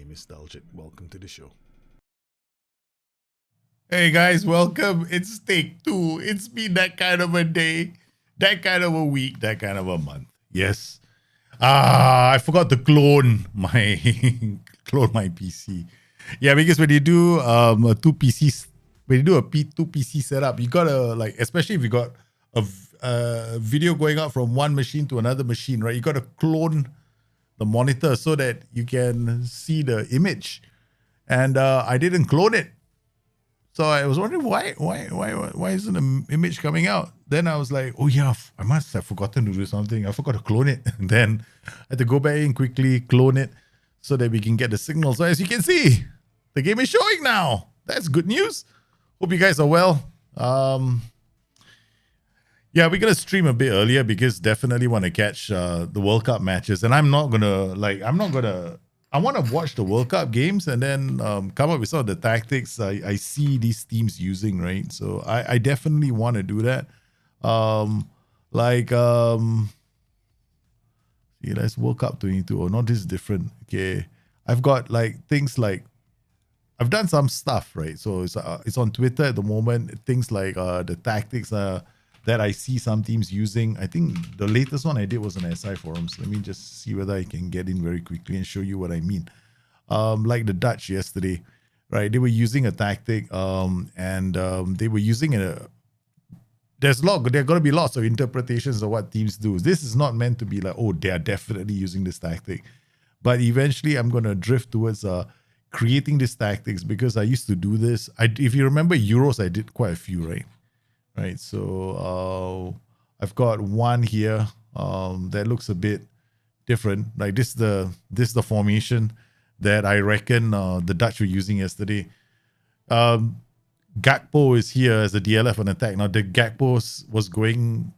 nostalgic. Welcome to the show. Hey guys, welcome. It's take two. It's been that kind of a day, that kind of a week, that kind of a month. Yes. I forgot to clone my PC. Yeah, because when you do a two PCs, when you do a two PC setup, you gotta like, especially if you got a video going out from one machine to another machine, right? You gotta clone the monitor so that you can see the image. And I didn't clone it. So I was wondering why isn't the image coming out? Then I was like, oh yeah, I must have forgotten to do something. I forgot to clone it. And then I had to go back in quickly, clone it, so that we can get the signal. So as you can see, the game is showing now. That's good news. Hope you guys are well. Yeah, we're gonna stream a bit earlier because definitely want to catch the World Cup matches, and I want to watch the World Cup games and then come up with some of the tactics I see these teams using, right? So I definitely want to do that. See, let's World Cup 22. Oh, no, this is different. Okay, I've got like things like I've done some stuff, right? So it's on Twitter at the moment. Things like the tactics that I see some teams using. I think the latest one I did was on SI forums. Let me just see whether I can get in very quickly and show you what I mean. Like the Dutch yesterday, right? They were using a tactic, and they were using there are going to be lots of interpretations of what teams do. This is not meant to be like, oh, they are definitely using this tactic. But eventually I'm going to drift towards creating these tactics because I used to do this. If you remember Euros, I did quite a few, right? Right, so I've got one here that looks a bit different. Like this is the formation that I reckon the Dutch were using yesterday. Gakpo is here as a DLF on attack. Now the Gakpo was going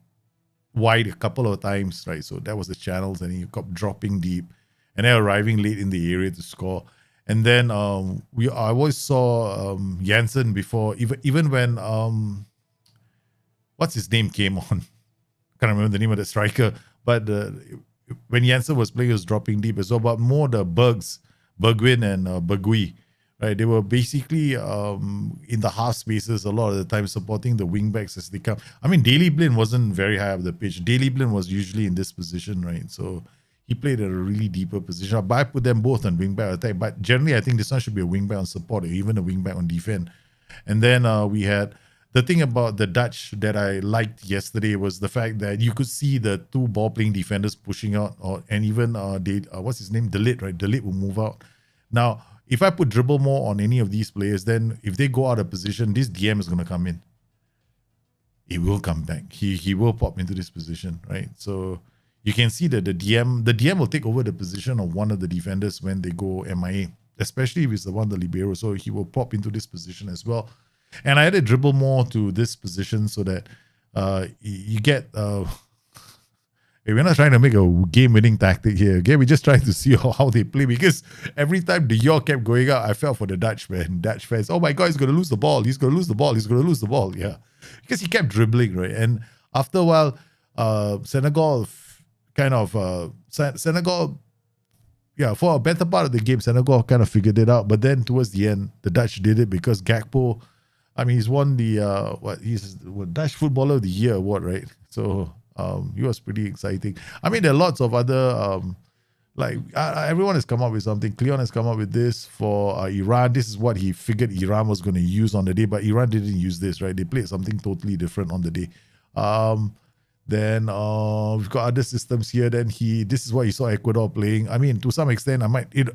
wide a couple of times, right? So that was the channels, and he kept dropping deep, and then arriving late in the area to score. And then I always saw Janssen before, even when what's his name came on. Can't remember the name of the striker. But when Janssen was playing, he was dropping deep as well. But more the Bergwijn and Bergui, right? They were basically in the half spaces a lot of the time, supporting the wingbacks as they come. I mean, Daley Blind wasn't very high up the pitch. Daley Blind was usually in this position, right? So he played at a really deeper position. But I put them both on wingback attack. But generally, I think this one should be a wingback on support or even a wingback on defense. And then we had... The thing about the Dutch that I liked yesterday was the fact that you could see the two ball-playing defenders pushing out, and even what's his name, De Ligt, right? De Ligt will move out. Now, if I put dribble more on any of these players, then if they go out of position, this DM is going to come in. He will come back. He will pop into this position, right? So you can see that the DM will take over the position of one of the defenders when they go MIA, especially if it's the one, the libero. So he will pop into this position as well. And I had to dribble more to this position so that you get... we're not trying to make a game-winning tactic here. Okay, we're just trying to see how they play, because every time the yaw kept going out, I felt for the Dutch fans. Oh my God, he's going to lose the ball. He's going to lose the ball. He's going to lose the ball. Yeah, because he kept dribbling, right? And after a while, Senegal for a better part of the game, Senegal kind of figured it out. But then towards the end, the Dutch did it because Gakpo... I mean, he's won the Dutch Footballer of the Year award, right? So he was pretty exciting. I mean, there are lots of other everyone has come up with something. Cleon has come up with this for Iran. This is what he figured Iran was going to use on the day, but Iran didn't use this, right? They played something totally different on the day. Then we've got other systems here. Then this is what he saw Ecuador playing. I mean, to some extent,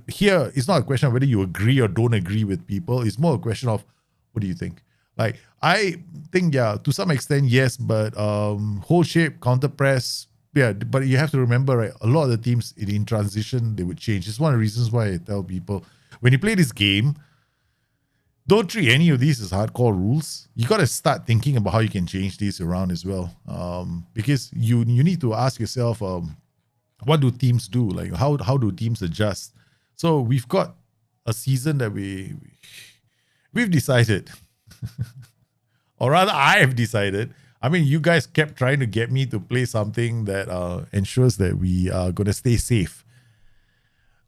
here it's not a question of whether you agree or don't agree with people. It's more a question of, what do you think? Like, I think, yeah, to some extent, yes, but whole shape, counter press, yeah, but you have to remember, right, a lot of the teams in transition, they would change. It's one of the reasons why I tell people, when you play this game, don't treat any of these as hardcore rules. You got to start thinking about how you can change these around as well. Because you need to ask yourself, what do teams do? Like, how do teams adjust? So we've got a season that we've decided, or rather I have decided. I mean, you guys kept trying to get me to play something that ensures that we are going to stay safe.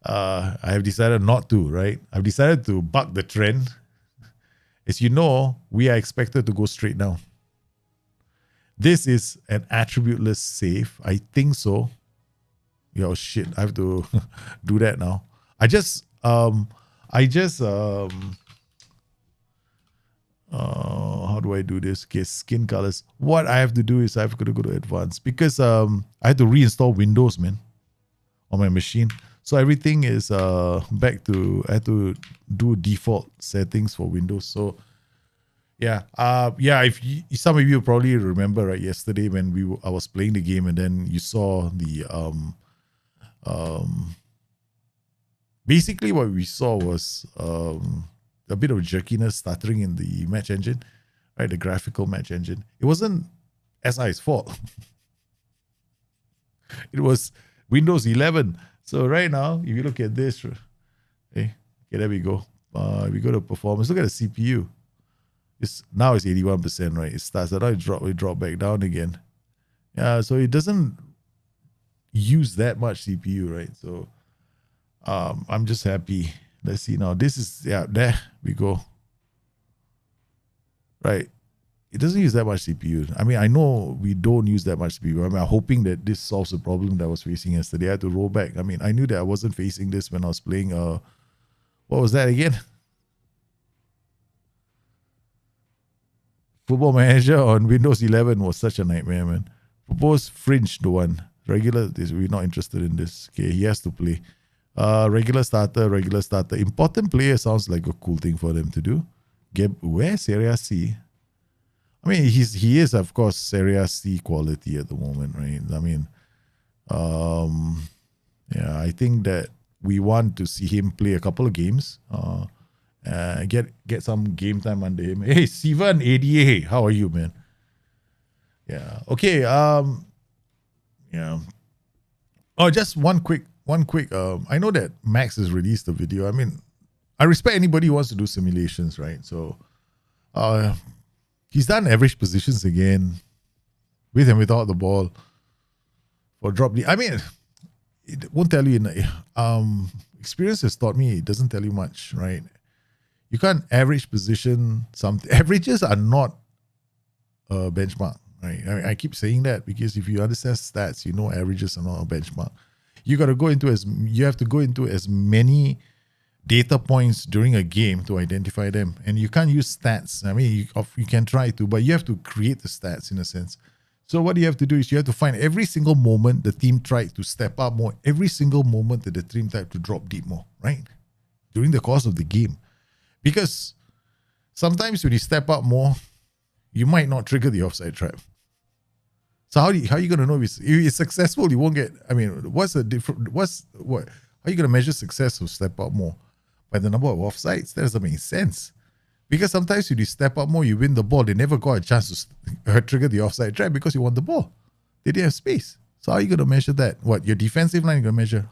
I have decided not to, right? I've decided to buck the trend. As you know, we are expected to go straight down. This is an attributeless save. I think so. Yo, shit, I have to do that now. How do I do this? Okay, skin colors. What I have to do is I have to go to advanced because I had to reinstall Windows, man, on my machine. So everything is back to, I had to do default settings for Windows. So yeah, if some of you probably remember, right, yesterday when I was playing the game and then you saw the basically what we saw was a bit of jerkiness stuttering in the match engine, right? The graphical match engine. It wasn't SI's fault. It was Windows 11. So right now, if you look at this, okay, there we go. We go to performance. Look at the CPU. Now it's 81%, right? It starts. Now it drop back down again. Yeah, so it doesn't use that much CPU, right? So I'm just happy. Let's see now. This is, yeah, there we go. Right. It doesn't use that much CPU. I mean, I know we don't use that much CPU. I mean, I'm hoping that this solves the problem that I was facing yesterday. I had to roll back. I mean, I knew that I wasn't facing this when I was playing, what was that again? Football Manager on Windows 11 was such a nightmare, man. Propose Fringe the one. Regular, we're not interested in this. Okay, he has to play. Regular starter. Important player sounds like a cool thing for them to do. Where's Serie C? I mean, he is, of course, Serie C quality at the moment, right? I mean, yeah, I think that we want to see him play a couple of games. Get some game time under him. Hey, Sivan ADA, how are you, man? Yeah. Okay. Yeah. Oh, just one quick. I know that Max has released a video. I mean, I respect anybody who wants to do simulations, right? So, he's done average positions again, with and without the ball, for drop. I mean, it won't tell you. Experience has taught me it doesn't tell you much, right? You can't average position something. Averages are not a benchmark, right? I keep saying that because if you understand stats, you know averages are not a benchmark. You have to go into as many data points during a game to identify them, and you can't use stats. I mean, you can try to, but you have to create the stats in a sense. So what you have to do is you have to find every single moment the team tried to step up more, every single moment that the team tried to drop deep more, right? During the course of the game. Because sometimes when you step up more, you might not trigger the offside trap. So how are you going to know if it's successful? You won't get. I mean, how are you going to measure success of step up more? By the number of offsides? That doesn't make sense. Because sometimes when you step up more, you win the ball. They never got a chance to trigger the offside trap because you won the ball. They didn't have space. So how are you going to measure that? What, your defensive line you're going to measure?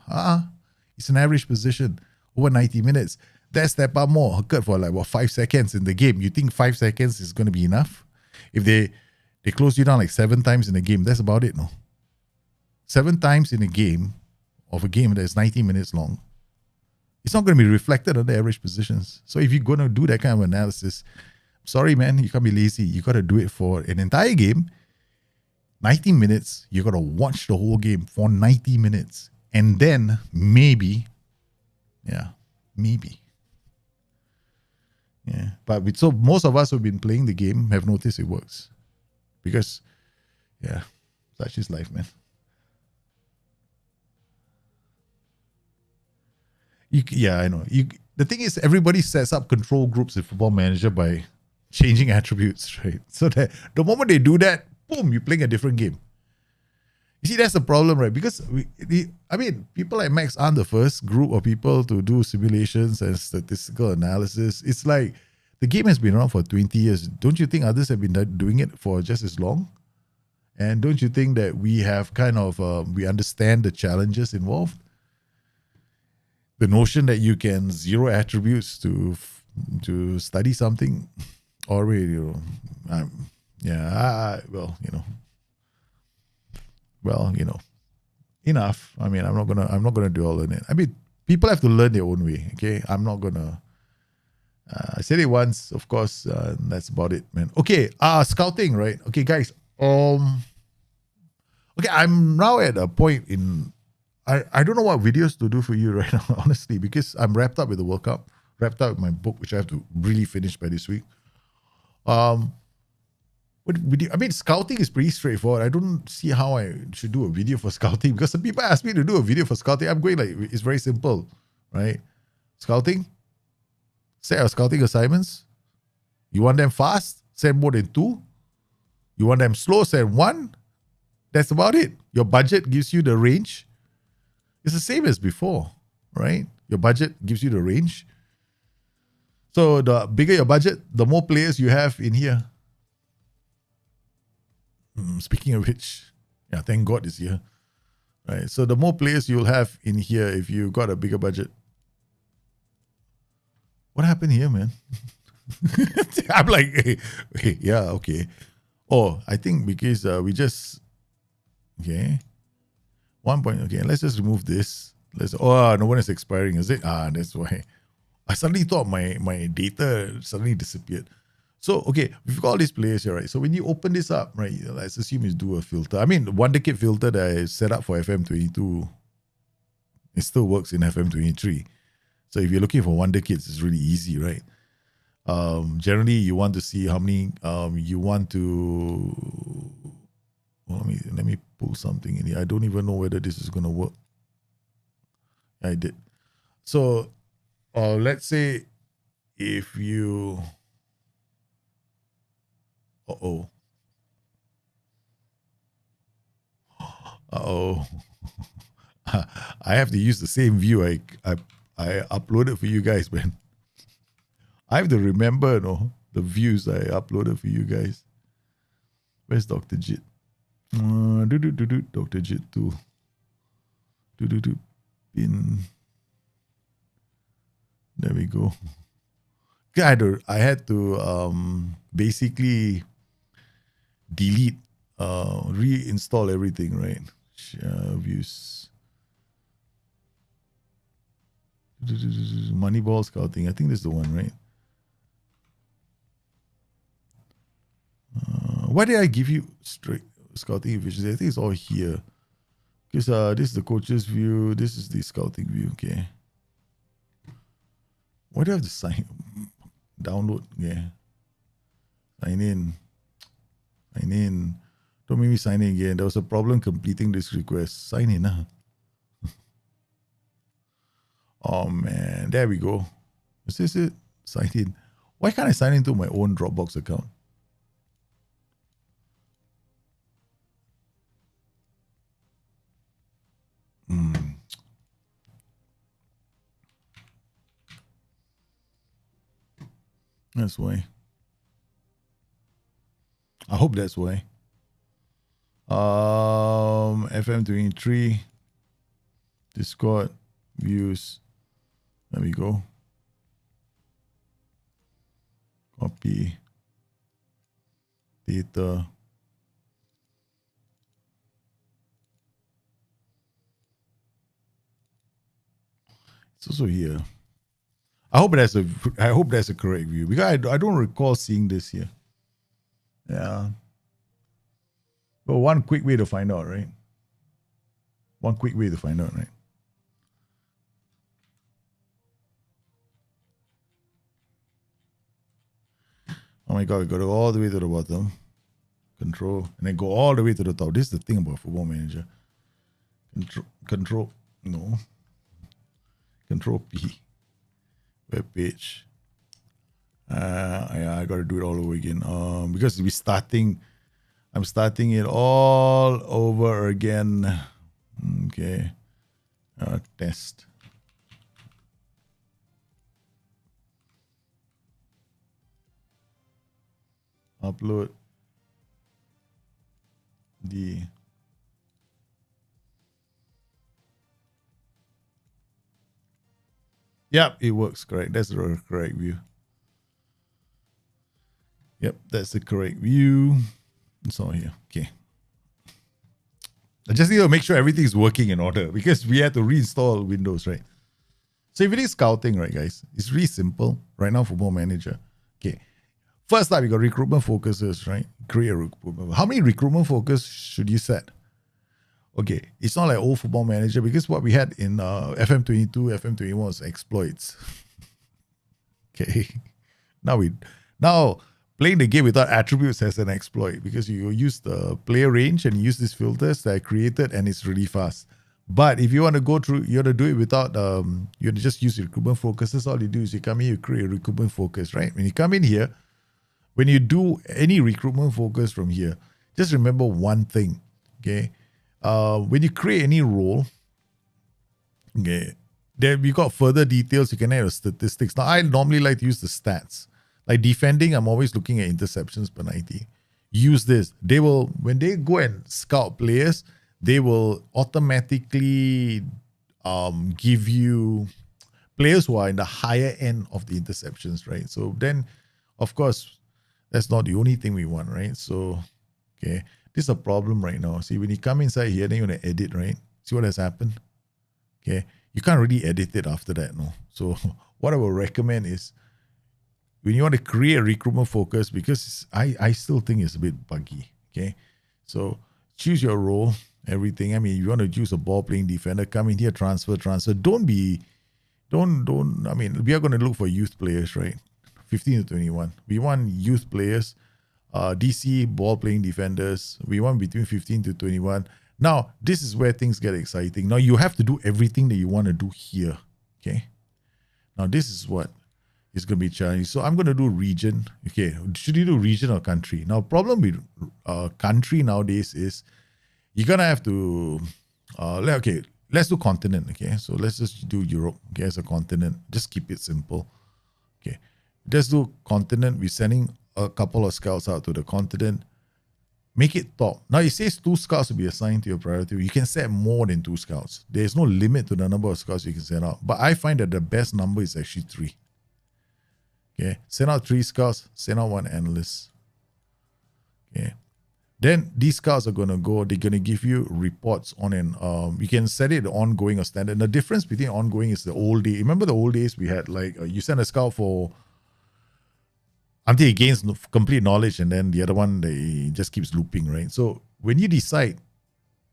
It's an average position over 90 minutes. That step up more occurred for 5 seconds in the game. You think 5 seconds is going to be enough? If they close you down 7 times in a game, that's about it, no? 7 times in a game of a game that is 90 minutes long, it's not going to be reflected on the average positions. So if you're going to do that kind of analysis, sorry, man, you can't be lazy. You got to do it for an entire game. 90 minutes, you got to watch the whole game for 90 minutes. And then maybe. Yeah. But so most of us who've been playing the game have noticed it works. Because, yeah, such is life, man. I know. The thing is, everybody sets up control groups in Football Manager by changing attributes, right? So that the moment they do that, boom, you're playing a different game. You see, that's the problem, right? Because, people like Max aren't the first group of people to do simulations and statistical analysis. It's like the game has been around for 20 years. Don't you think others have been doing it for just as long? And don't you think that we have we understand the challenges involved? The notion that you can zero attributes to study something, or enough. I mean, I'm not gonna dwell on it. I mean, people have to learn their own way. Okay, I'm not gonna. I said it once, of course. That's about it, man. Okay, scouting, right? Okay, guys. Okay, I'm now at a point in. I don't know what videos to do for you right now, honestly, because I'm wrapped up with the World Cup, wrapped up with my book, which I have to really finish by this week. What video? I mean, scouting is pretty straightforward. I don't see how I should do a video for scouting because some people ask me to do a video for scouting. I'm going like, it's very simple, right? Scouting, set your scouting assignments. You want them fast? Send more than 2. You want them slow? Send 1. That's about it. Your budget gives you the range. It's the same as before, right? Your budget gives you the range. So the bigger your budget, the more players you have in here. Speaking of which, yeah, thank God it's here. Right. So the more players you'll have in here if you got a bigger budget. What happened here, man? I'm like, hey, yeah, okay. Oh, I think because we just, okay. 1 point, okay, let's just remove this. No one is expiring, is it? That's why. I suddenly thought my data suddenly disappeared. So, okay, we've got all these players here, right? So when you open this up, right, let's assume you do a filter. I mean, Wonder Kid filter that I set up for FM22, it still works in FM23. So if you're looking for Wonder Kids, it's really easy, right? Generally, you want to see how many you want to. Well, let me pull something in here. I don't even know whether this is gonna work. I did. So, let's say if you. Uh-oh. I have to use the same view I uploaded for you guys, man. I have to remember, the views I uploaded for you guys. Where's Dr. Jit? Dr. Jit 2. Pin. There we go. I had to basically delete, reinstall everything, right? Views. Moneyball scouting. I think this is the one, right? Why did I give you straight scouting efficiency? I think it's all here. Because this is the coach's view. This is the scouting view. Okay. Why do I have to sign? Download. Yeah. Sign in. Don't make me sign in again. There was a problem completing this request. Sign in, huh? Oh, man. There we go. Is this it? Sign in. Why can't I sign into my own Dropbox account? That's why. I hope that's why. FM23, Discord, views. There we go. Copy. Data. It's also here. I hope that's a correct view because I don't recall seeing this here. Yeah. Well, one quick way to find out, right? Oh my God, we got to go all the way to the bottom. Control, and then go all the way to the top. This is the thing about Football Manager. Control P. Web page. I got to do it all over again. Because I'm starting it all over again. Okay. Test. Upload the Yep, it works. Correct. That's the correct view. Yep, that's the correct view. It's all here. Okay. I just need to make sure everything's working in order because we had to reinstall Windows, right? So if it is scouting, right, guys, it's really simple. Right now, Football Manager. Okay. First up, you got recruitment focuses, right? Create a recruitment. How many recruitment focus should you set? Okay, it's not like old Football Manager, because what we had in FM22, FM21 was exploits. Okay. Now playing the game without attributes has an exploit, because you use the player range and you use these filters that I created, and it's really fast. But if you want to go through, you want to do it without, you just use recruitment focuses. All you do is you come in, you create a recruitment focus, right? When you come in here, when you do any recruitment focus from here, just remember one thing, okay? When you create any role, okay, then we got further details. You can add your statistics. Now, I normally like to use the stats. Like defending, I'm always looking at interceptions per 90. Use this. They will, when they go and scout players, they will automatically give you players who are in the higher end of the interceptions, right? So then, of course, that's not the only thing we want, right? So, okay, this is a problem right now. See, when you come inside here, then you want to edit, right? See what has happened? Okay, you can't really edit it after that, no? So what I will recommend is, when you want to create a recruitment focus, because I still think it's a bit buggy, okay? So choose your role, everything. I mean, you want to use a ball-playing defender, come in here, transfer. Don't, I mean, we are going to look for youth players, right? 15 to 21. We want youth players, DC ball-playing defenders. We want between 15 to 21. Now, this is where things get exciting. Now, you have to do everything that you want to do here, okay? Now, this is what is going to be challenging. So I'm going to do region. Okay, should you do region or country? Now, problem with country nowadays is you're going to have to, okay, let's do continent, okay? So let's just do Europe, okay, as a continent. Just keep it simple, okay? Let's do continent. We're sending a couple of scouts out to the continent. Make it top. Now, it says 2 scouts will be assigned to your priority. You can set more than 2 scouts. There's no limit to the number of scouts you can send out. But I find that the best number is actually 3. Okay, send out 3 scouts, send out 1 analyst. Okay, then these scouts are going to go, they're going to give you reports on you can set it ongoing or standard. And the difference between ongoing is the old day. Remember the old days we had, like, you send a scout for until he gains complete knowledge, and then the other one, they just keeps looping, right? So when you decide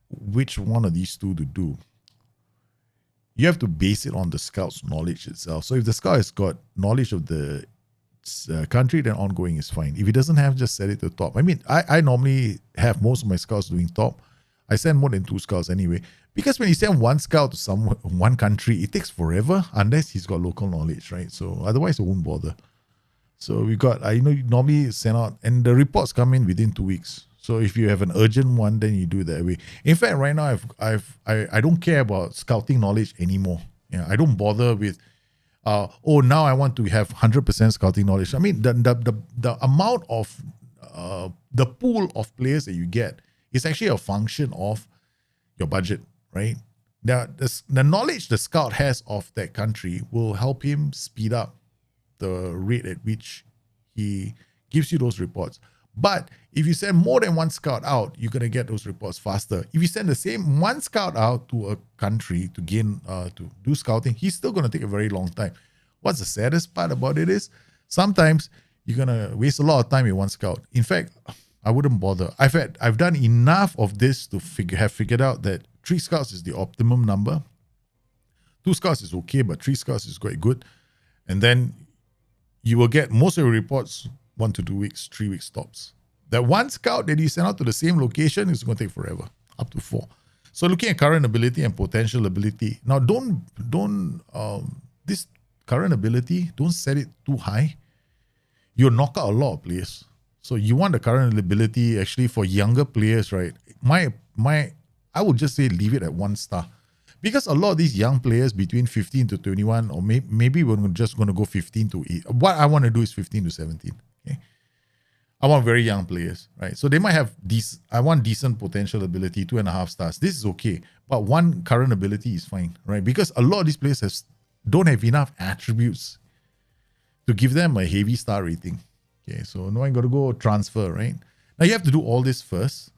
which one of these 2 to do, you have to base it on the scout's knowledge itself. So if the scout has got knowledge of the country, then ongoing is fine. If he doesn't have, just set it to top. I mean, I normally have most of my scouts doing top. I send more than 2 scouts anyway. Because when you send 1 scout to one country, it takes forever unless he's got local knowledge, right? So otherwise, it won't bother. So we got, you normally send out, and the reports come in within 2 weeks. So if you have an urgent one, then you do it that way. In fact, right now, I don't care about scouting knowledge anymore. Yeah, I don't bother with, now I want to have 100% scouting knowledge. I mean, the amount of, the pool of players that you get is actually a function of your budget, right? The knowledge the scout has of that country will help him speed up the rate at which he gives you those reports. But if you send more than 1 scout out, you're going to get those reports faster. If you send the same 1 scout out to a country to gain, to do scouting, he's still going to take a very long time. What's the saddest part about it is sometimes you're going to waste a lot of time with 1 scout. In fact, I wouldn't bother. I've done enough of this to have figured out that 3 scouts is the optimum number. 2 scouts is okay, but 3 scouts is quite good. And then you will get most of your reports 1 to 2 weeks, 3 weeks tops. That 1 scout that you send out to the same location is going to take forever, up to 4. So looking at current ability and potential ability. Now, this current ability, don't set it too high. You'll knock out a lot of players. So you want the current ability actually for younger players, right? I would just say leave it at 1 star. Because a lot of these young players between 15 to 21, or maybe we're just going to go 15 to 8. What I want to do is 15 to 17. Okay, I want very young players, right? So they might have I want decent potential ability, 2.5 stars. This is okay, but 1 current ability is fine, right? Because a lot of these players don't have enough attributes to give them a heavy star rating. Okay, so now I'm going to go transfer, right? Now you have to do all this first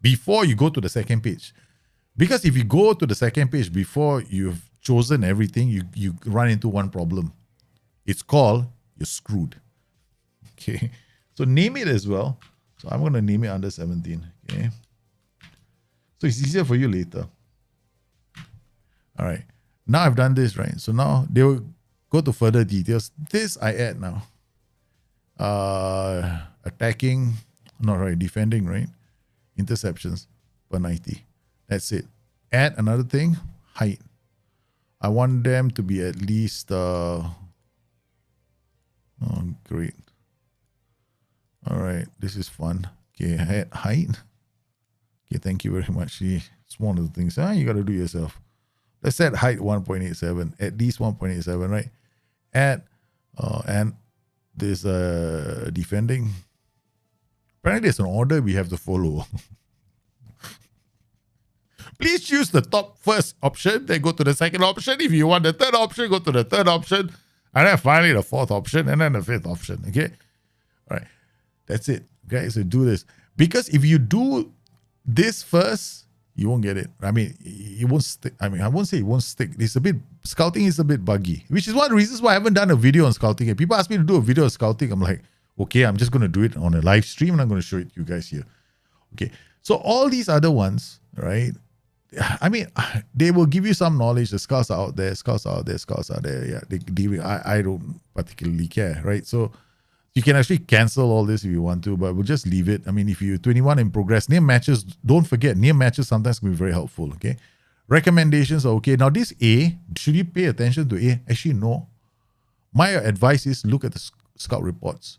before you go to the second page. Because if you go to the second page before you've chosen everything, you run into one problem. It's called you're screwed. Okay. So name it as well. So I'm going to name it under 17. Okay. So it's easier for you later. All right. Now I've done this, right? So now they will go to further details. This I add now. Attacking, not right, defending, right? Interceptions per 90. That's it. Add another thing, height. I want them to be at least, oh, great. All right, this is fun. Okay, height. Okay, thank you very much. See, it's one of the things you got to do yourself. Let's set height 1.87, at least 1.87, right? Add, and this defending. Apparently, there's an order we have to follow. Please choose the top first option, then go to the second option. If you want the third option, go to the third option. And then finally the fourth option, and then the fifth option. Okay? All right. That's it. Okay, so do this. Because if you do this first, you won't get it. I mean, it won't stick. I mean, I won't say it won't stick. Scouting is a bit buggy, which is one of the reasons why I haven't done a video on scouting. If people ask me to do a video on scouting, I'm like, okay, I'm just going to do it on a live stream and I'm going to show it to you guys here. Okay. So all these other ones, right? I mean, they will give you some knowledge. The scouts are out there, scouts are out there, scouts are there. Yeah, I don't particularly care, right? So you can actually cancel all this if you want to, but we'll just leave it. I mean, if you're 21 in progress, near matches, don't forget, near matches sometimes can be very helpful, okay? Recommendations are okay. Now this A, should you pay attention to A? Actually, no. My advice is look at the scout reports,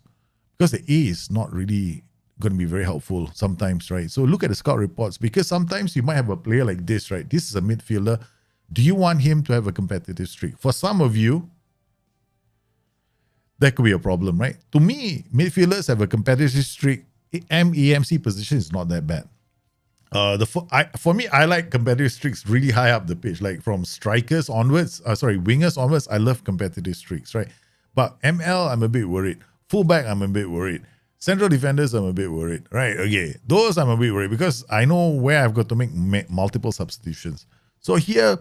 because the A is not really going to be very helpful sometimes, right? So look at the scout reports, because sometimes you might have a player like this, right? This is a midfielder. Do you want him to have a competitive streak? For some of you, that could be a problem, right? To me, midfielders have a competitive streak. EMC position is not that bad. For me, I like competitive streaks really high up the pitch, like from strikers onwards, wingers onwards. I love competitive streaks, right? But ML, I'm a bit worried. Fullback, I'm a bit worried. Central defenders, I'm a bit worried, right? Okay, those I'm a bit worried because I know where I've got to make multiple substitutions. So here,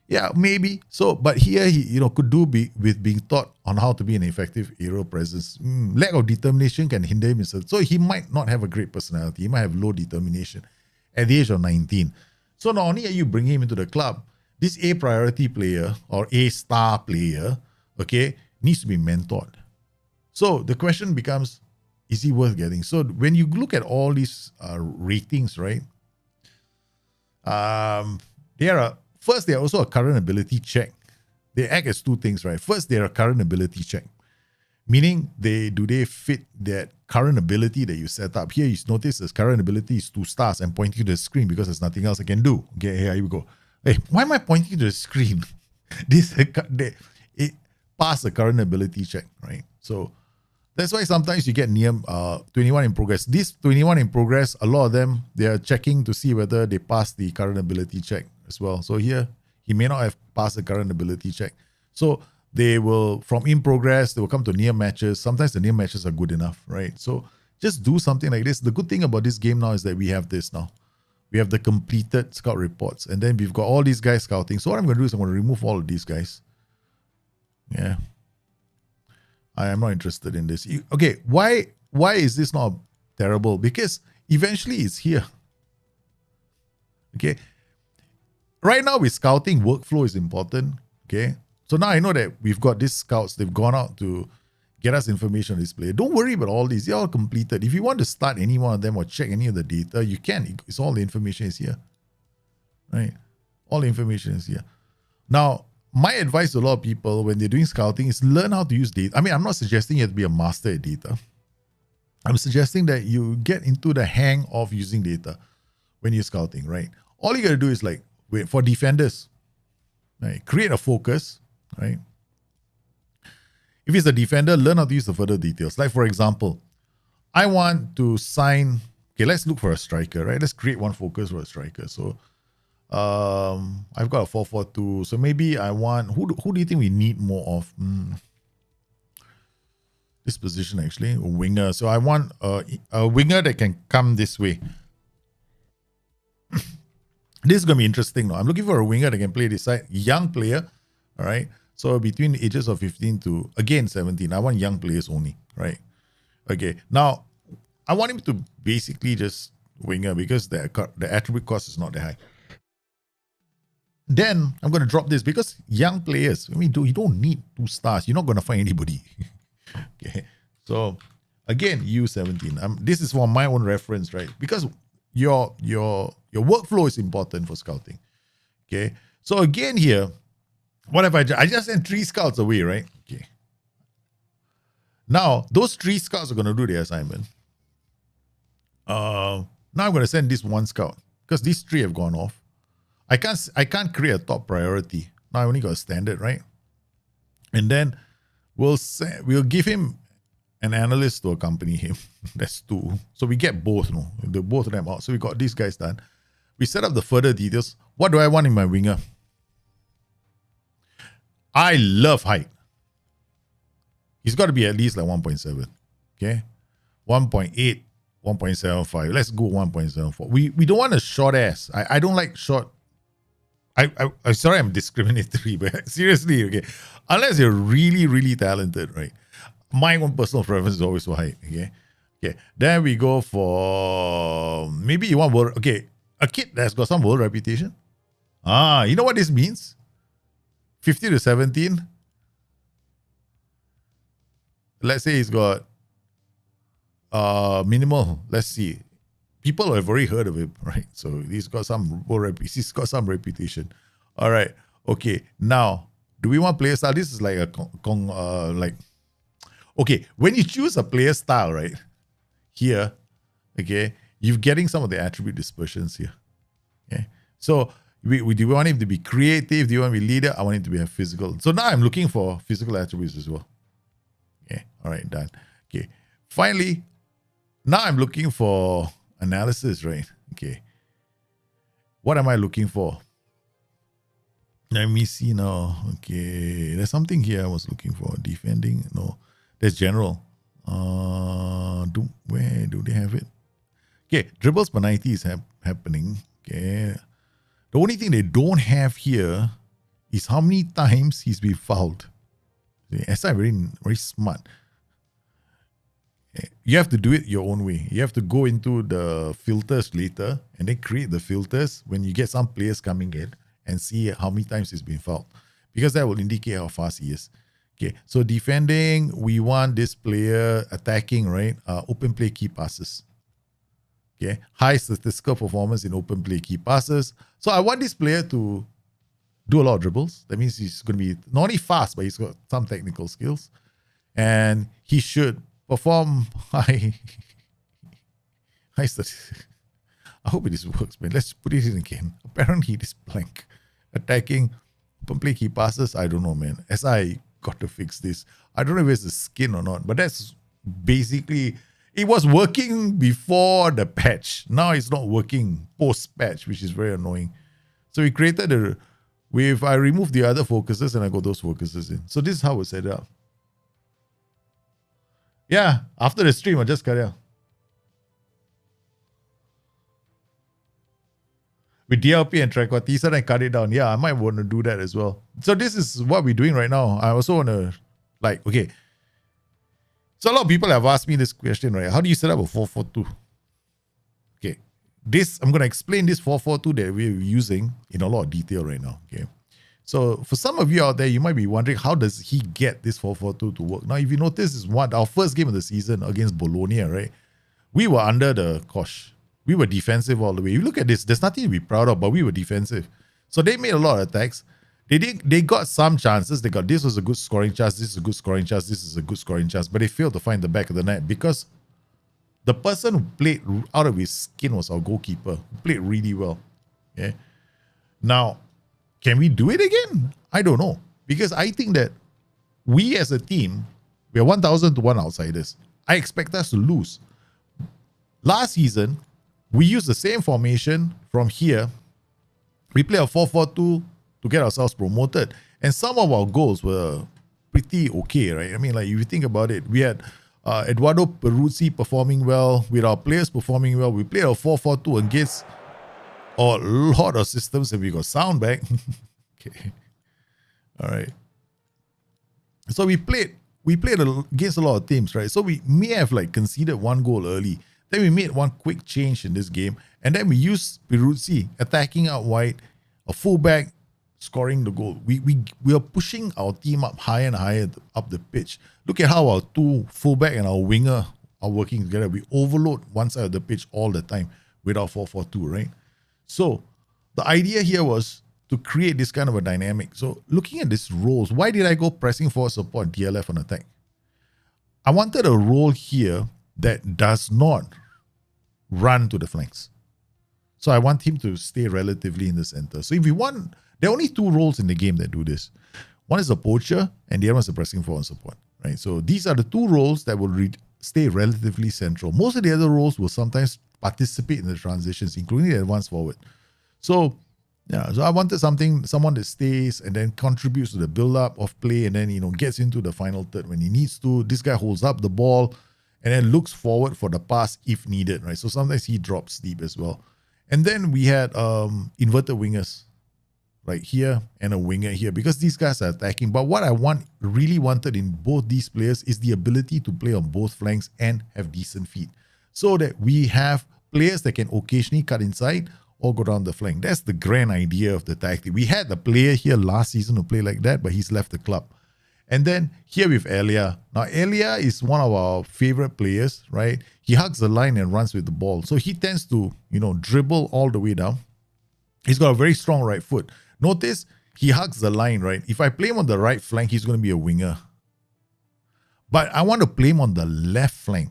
yeah, maybe. So, but here he, could do with being taught on how to be an effective aerial presence. Lack of determination can hinder him. So he might not have a great personality. He might have low determination at the age of 19. So not only are you bringing him into the club, this A priority player or A star player, okay, needs to be mentored. So the question becomes, is he worth getting? So when you look at all these ratings, right? First, they're also a current ability check. They act as two things, right? First, they're a current ability check, meaning do they fit that current ability that you set up. Here, you notice this current ability is 2 stars. I'm pointing to the screen because there's nothing else I can do. Okay, here we go. Hey, why am I pointing to the screen? It passed the current ability check, right? So that's why sometimes you get near 21 in progress. These 21 in progress, a lot of them, they are checking to see whether they pass the current ability check as well. So here, he may not have passed the current ability check. So they will, from in progress, they will come to near matches. Sometimes the near matches are good enough, right? So just do something like this. The good thing about this game now is that we have this now. We have the completed scout reports. And then we've got all these guys scouting. So what I'm going to do is I'm going to remove all of these guys. Yeah. I am not interested in this. Okay, why is this not terrible? Because eventually it's here. Okay. Right now with scouting, workflow is important. Okay. So now I know that we've got these scouts. They've gone out to get us information on this player. Don't worry about all these. They're all completed. If you want to start any one of them or check any of the data, you can. It's all the information is here. Right? All the information is here. Now, my advice to a lot of people when they're doing scouting is learn how to use data. I mean, I'm not suggesting you have to be a master at data. I'm suggesting that you get into the hang of using data when you're scouting, right? All you got to do is wait for defenders, right? Create a focus, right? If it's a defender, learn how to use the further details. Like, for example, I want to sign, okay, let's look for a striker, right? Let's create one focus for a striker. So, I've got a 4-4-2. So maybe I want, who do you think we need more of? This position actually, a winger. So I want a winger that can come this way. This is going to be interesting now. I'm looking for a winger that can play this side. Young player. All right. So between the ages of 15 to, again, 17, I want young players only, right? Okay. Now, I want him to basically just winger because the attribute cost is not that high. Then I'm going to drop this because young players, I mean, you don't need 2 stars. You're not going to find anybody. Okay. So again, U17. This is for my own reference, right? Because your workflow is important for scouting. Okay. So again here, what have I just sent 3 scouts away, right? Okay. Now, those 3 scouts are going to do the assignment. Now I'm going to send this 1 scout because these 3 have gone off. I can't create a top priority. Now I only got a standard, right? And then we'll give him an analyst to accompany him. That's 2. So we get both, the both of them out. So we got these guys done. We set up the further details. What do I want in my winger? I love height. He's got to be at least like 1.7. Okay? 1.8, 1.75. Let's go 1.74. We don't want a short ass. I don't like short. I'm sorry I'm discriminatory, but seriously, okay. Unless you're really, really talented, right? My own personal preference is always for height, okay? Okay. Then we go for maybe you want world. Okay, a kid that's got some world reputation. You know what this means? 50 to 17. Let's say he's got minimal. Let's see. People have already heard of him, right? So he's got some reputation. All right. Okay. Now, do we want player style? This is like okay. When you choose a player style, right? Here, okay, you're getting some of the attribute dispersions here. Okay. So do we want him to be creative? Do you want to be leader? I want him to be a physical. So now I'm looking for physical attributes as well. Okay. All right. Done. Okay. Finally, now I'm looking for analysis, right? Okay. What am I looking for? Let me see now. Okay. There's something here I was looking for. Defending. No. There's general. Where do they have it? Okay. Dribbles per 90 is happening. Okay. The only thing they don't have here is how many times he's been fouled. SI very, very smart. You have to do it your own way. You have to go into the filters later and then create the filters when you get some players coming in and see how many times he's been fouled. Because that will indicate how fast he is. Okay, so defending, we want this player attacking, right? Open play key passes. Okay, high statistical performance in open play key passes. So I want this player to do a lot of dribbles. That means he's going to be not only fast, but he's got some technical skills. And he should perform high statistics. I hope this works, man. Let's put it in again. Apparently, it is blank. Attacking, open play key passes. I don't know, man. SI got to fix this. I don't know if it's the skin or not, but that's basically, it was working before the patch. Now it's not working post-patch, which is very annoying. So we created I remove the other focuses and I got those focuses in. So this is how we set it up. Yeah, after the stream, I just cut it out. With DLP and Trequartisa, I cut it down. Yeah, I might want to do that as well. So this is what we're doing right now. I also want to, okay. So a lot of people have asked me this question, right? How do you set up a 4-4-2? Okay. I'm going to explain this 4-4-2 that we're using in a lot of detail right now. Okay. So for some of you out there, you might be wondering, how does he get this 4-4-2 to work? Now, if you notice, this is our first game of the season against Bologna, right? We were under the cosh. We were defensive all the way. You look at this, there's nothing to be proud of, but we were defensive. So they made a lot of attacks. They got some chances. This was a good scoring chance. This is a good scoring chance. This is a good scoring chance. But they failed to find the back of the net because the person who played out of his skin was our goalkeeper, who played really well. Okay. Now, can we do it again? I don't know. Because I think that we as a team, we are 1,000 to 1 outsiders. I expect us to lose. Last season, we used the same formation from here. We play a 4-4-2 to get ourselves promoted. And some of our goals were pretty okay, right? I mean, like, if you think about it, we had Eduardo Peruzzi performing well, with our players performing well. We played a 4-4-2 against a lot of systems, and we got sound back. Okay. All right. So we played against a lot of teams, right? So we may have like conceded one goal early. Then we made one quick change in this game. And then we used Peruzzi attacking out wide, a fullback scoring the goal. We are pushing our team up higher and higher up the pitch. Look at how our two fullback and our winger are working together. We overload one side of the pitch all the time with our 4-4-2, right? So the idea here was to create this kind of a dynamic. So looking at these roles, why did I go pressing forward support DLF on attack? I wanted a role here that does not run to the flanks. So I want him to stay relatively in the center. So if we want, there are only two roles in the game that do this. One is a poacher and the other one is a pressing forward support, right? So these are the two roles that will stay relatively central. Most of the other roles will sometimes participate in the transitions, including the advance forward. So I wanted someone that stays and then contributes to the build-up of play and then, gets into the final third when he needs to. This guy holds up the ball and then looks forward for the pass if needed, right? So sometimes he drops deep as well. And then we had inverted wingers right here and a winger here because these guys are attacking. But what I really wanted in both these players is the ability to play on both flanks and have decent feet so that we have players that can occasionally cut inside or go down the flank. That's the grand idea of the tactic. We had a player here last season who played like that, but he's left the club. And then here with Elia. Now, Elia is one of our favorite players, right? He hugs the line and runs with the ball. So he tends to, dribble all the way down. He's got a very strong right foot. Notice he hugs the line, right? If I play him on the right flank, he's going to be a winger. But I want to play him on the left flank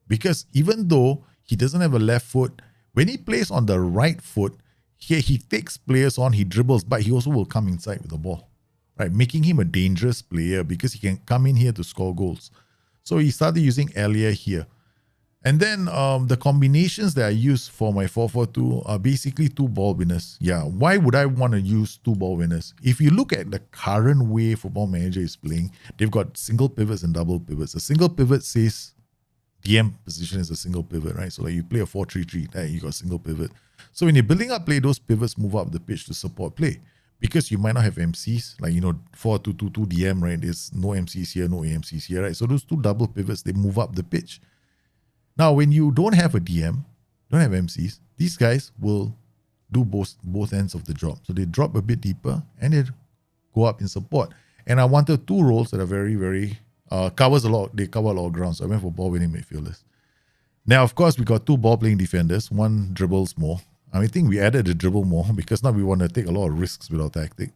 because even though he doesn't have a left foot, when he plays on the right foot, he takes players on, he dribbles, but he also will come inside with the ball, right? Making him a dangerous player because he can come in here to score goals. So he started using Elia here. And then the combinations that I use for my 4-4-2 are basically two ball winners. Yeah, why would I want to use two ball winners? If you look at the current way Football Manager is playing, they've got single pivots and double pivots. A single pivot says DM position is a single pivot, right? So like you play a 4-3-3, you got a single pivot. So when you're building up play, those pivots move up the pitch to support play. Because you might not have MCs, like 4-2-2-2 DM, right? There's no MCs here, no AMCs here, right? So those two double pivots, they move up the pitch. Now, when you don't have a DM, don't have MCs, these guys will do both ends of the job. So they drop a bit deeper and they go up in support. And I wanted two roles that are very, very covers a lot. They cover a lot of ground. So I went for ball winning midfielders. Now, of course, we got two ball playing defenders. One dribbles more. I think we added the dribble more because now we want to take a lot of risks with our tactic.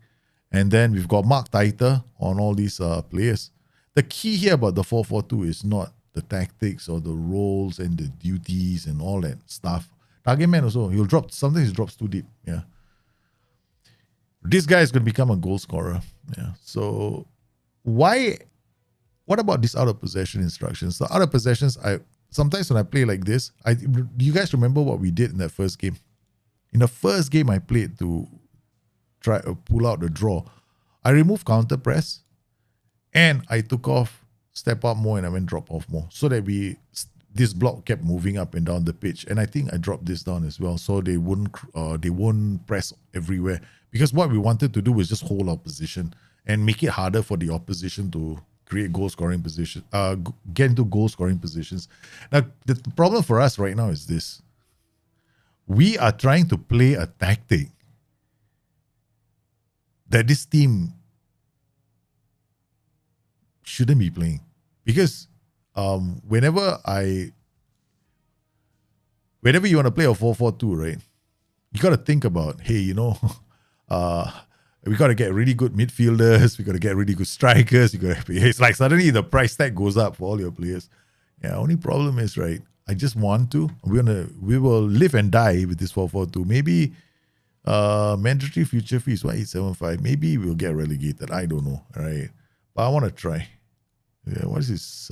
And then we've got Mark tighter on all these players. The key here about the 4-4-2 is not the tactics or the roles and the duties and all that stuff. Target man also, sometimes he drops too deep. Yeah. This guy is going to become a goal scorer. Yeah. So what about these out of possession instructions? The out of possessions, sometimes when I play like this, do you guys remember what we did in that first game? In the first game I played to try to pull out the draw, I removed counter press and I took off step up more and I went drop off more so that this block kept moving up and down the pitch. And I think I dropped this down as well so they won't press everywhere because what we wanted to do was just hold our position and make it harder for the opposition to create goal scoring position, get into goal scoring positions. Now the problem for us right now is this: we are trying to play a tactic that this team shouldn't be playing because whenever you want to play a 4-4-2, right, you got to think about, hey, we got to get really good midfielders, we got to get really good strikers, it's like suddenly the price tag goes up for all your players. Yeah, only problem is, right, I just want to, we will live and die with this 4-4-2. Maybe mandatory future fees 1875, maybe we'll get relegated, I don't know, right? But I want to try. Yeah, what is this?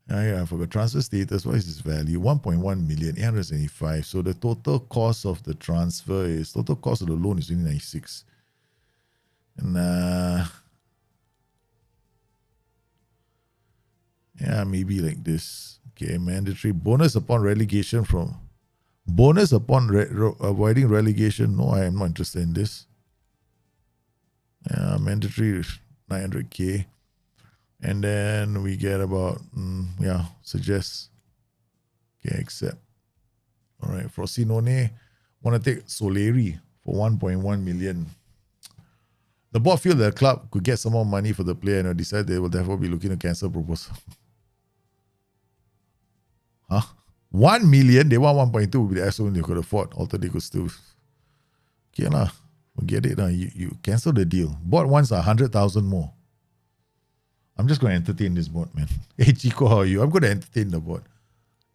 I forgot transfer status. What is this value? 1.1 million, 875. So the total cost of the total cost of the loan is only 96. And maybe like this. Okay, mandatory bonus upon relegation avoiding relegation. No, I am not interested in this. Mandatory 900k. And then we get about, suggest. Okay, accept. All right, Frosinone want to take Soleri for 1.1 million. The board feel the club could get some more money for the player and decide they will therefore be looking to cancel proposal. Huh? 1 million? They want 1.2 would be the absolute they could afford. Although they could still. Okay lah. Forget it. You cancel the deal. Board wants 100,000 more. I'm just going to entertain this board, man. Hey Chico, how are you? I'm going to entertain the board.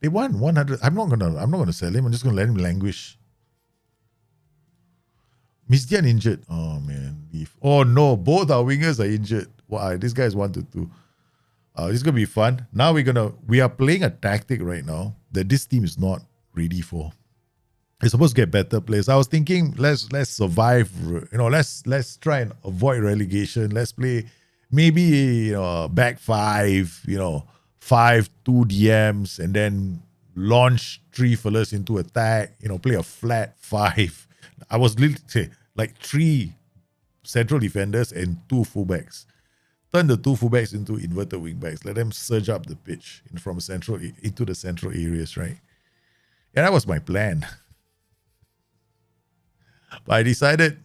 They want 100. I'm not gonna sell him. I'm just gonna let him languish. Misdian injured. Oh man, leave. Oh no, both our wingers are injured. Wow, this guy's 1-2. This is gonna be fun. Now we are playing a tactic right now that this team is not ready for. It's supposed to get better players. I was thinking let's survive. Let's try and avoid relegation. Let's play maybe back five. 5 2 DMs and then launch 3 fellas into attack. Play a flat 5. I was literally say like 3 central defenders and 2 fullbacks. Turn the 2 fullbacks into inverted wingbacks. Let them surge up the pitch from central into the central areas, right? And that was my plan. But I decided,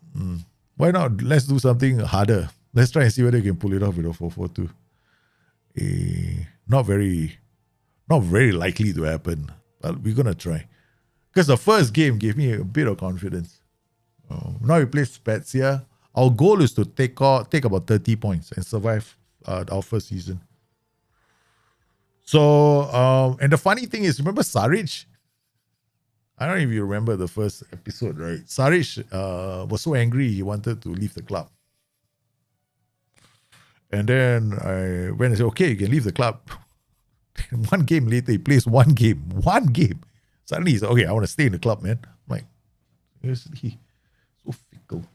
why not? Let's do something harder. Let's try and see whether you can pull it off with a 4-4-2. Not very likely to happen, but we're gonna try. Because the first game gave me a bit of confidence. Now we play Spezia. Our goal is to take about 30 points and survive our first season. So, and the funny thing is, remember Saric? I don't know if you remember the first episode, right? Saric was so angry he wanted to leave the club. And then I went and said, okay, you can leave the club. 1 game later, he plays 1 game. 1 game. Suddenly he's okay, I want to stay in the club, man. I'm like, seriously, so fickle.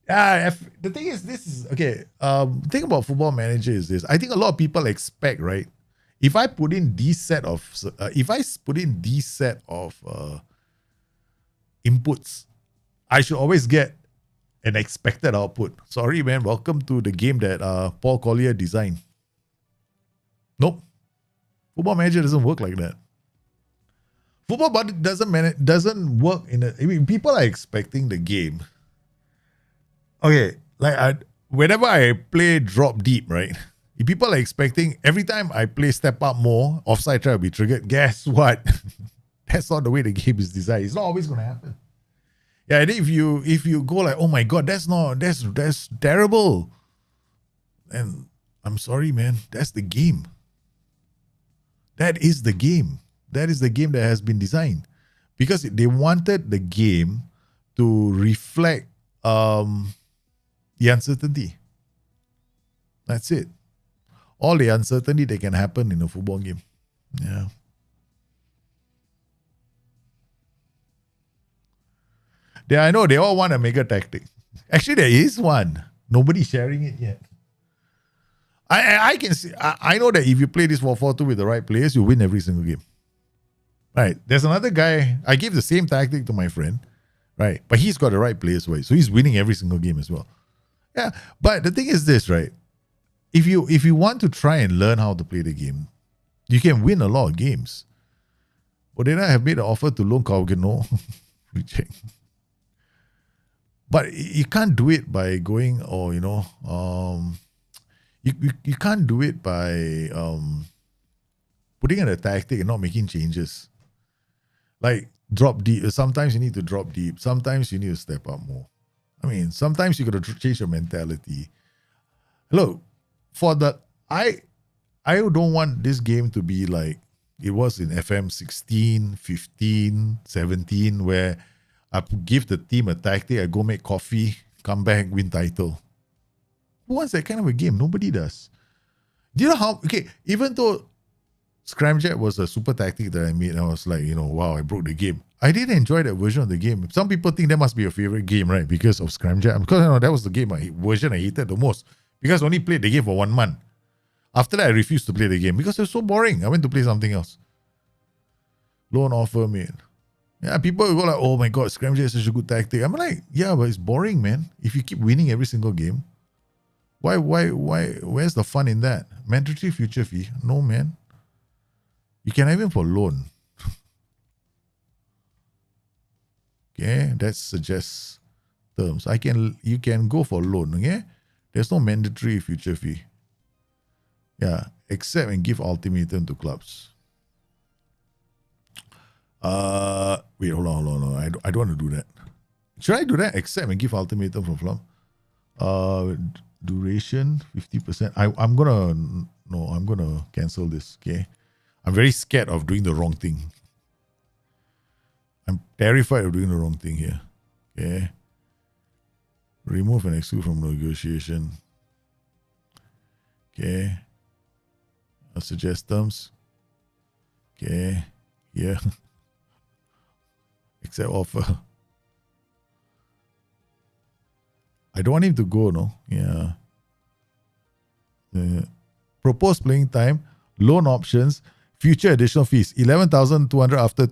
The thing is, this is, okay, the thing about Football Manager is this. I think a lot of people expect, right? If I put in these set of inputs, I should always get an expected output. Sorry, man. Welcome to the game that Paul Collier designed. Nope. Football Manager doesn't work like that. Football doesn't work people are expecting the game. Okay, whenever I play drop deep, right? If people are expecting every time I play step up more, offside try will be triggered. Guess what? That's not the way the game is designed. It's not always going to happen. Yeah, and if you go like, oh my god, that's terrible. And I'm sorry, man. That's the game. That is the game. That is the game that has been designed. Because they wanted the game to reflect the uncertainty. That's it. All the uncertainty that can happen in a football game. Yeah. I know they all want a mega tactic. Actually, there is one. Nobody's sharing it yet. I can see. I know that if you play this 4-4-2 with the right players, you win every single game. Right. There's another guy. I gave the same tactic to my friend. Right. But he's got the right players, right? So he's winning every single game as well. Yeah. But the thing is this, right? If you want to try and learn how to play the game, you can win a lot of games. But then I have made an offer to loan Kaugeno. Reject. But you can't do it by going, you can't do it by putting in a tactic and not making changes. Like drop deep. Sometimes you need to drop deep. Sometimes you need to step up more. I mean, sometimes you got to change your mentality. Look, I don't want this game to be like it was in FM 16, 15, 17, where I give the team a tactic, I go make coffee, come back, win title. Who wants that kind of a game? Nobody does. Do you know how, even though Scramjet was a super tactic that I made, I was like, wow, I broke the game. I didn't enjoy that version of the game. Some people think that must be your favorite game, right? Because of Scramjet. Because that was the version I hated the most. Because I only played the game for 1 month. After that, I refused to play the game because it was so boring. I went to play something else. Loan offer made. Yeah, people go like, oh my god, scramjet is such a good tactic. I'm like, yeah, but it's boring, man. If you keep winning every single game, why, where's the fun in that? Mandatory future fee? No, man. You can have him for loan. Okay, that suggests terms. You can go for loan, okay? There's no mandatory future fee. Yeah, accept and give ultimatum to clubs. Wait, hold on. I don't want to do that. Should I do that? Accept and give ultimatum from club. Duration 50%. I'm gonna cancel this. Okay, I'm very scared of doing the wrong thing. I'm terrified of doing the wrong thing here. Okay. Remove and exclude from negotiation. Okay. I'll suggest terms. Okay. Yeah. Accept offer. I don't want him to go, no? Yeah. Proposed playing time, loan options, future additional fees. 11,200 after...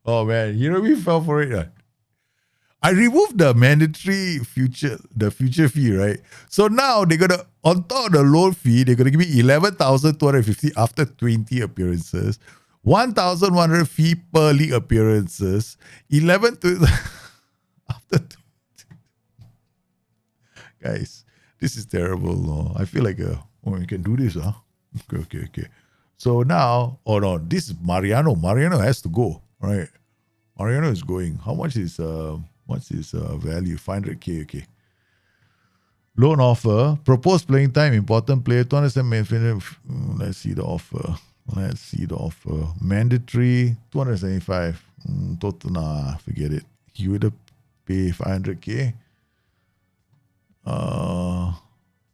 Oh man, we fell for it. I removed the mandatory future fee, right? So now they're gonna, on top of the loan fee, they're gonna give me 11,250 after 20 appearances, 1,100 fee per league appearances, 11 to after 20. Guys, this is terrible. No? I feel like you can do this, huh? Okay. So now, this is Mariano. Mariano has to go, right? Mariano is going. How much is what's his value? 500k. Okay. Loan offer. Proposed playing time. Important player. 207. Let's see the offer. Mandatory 275. Total. Nah, forget it. He would pay 500k.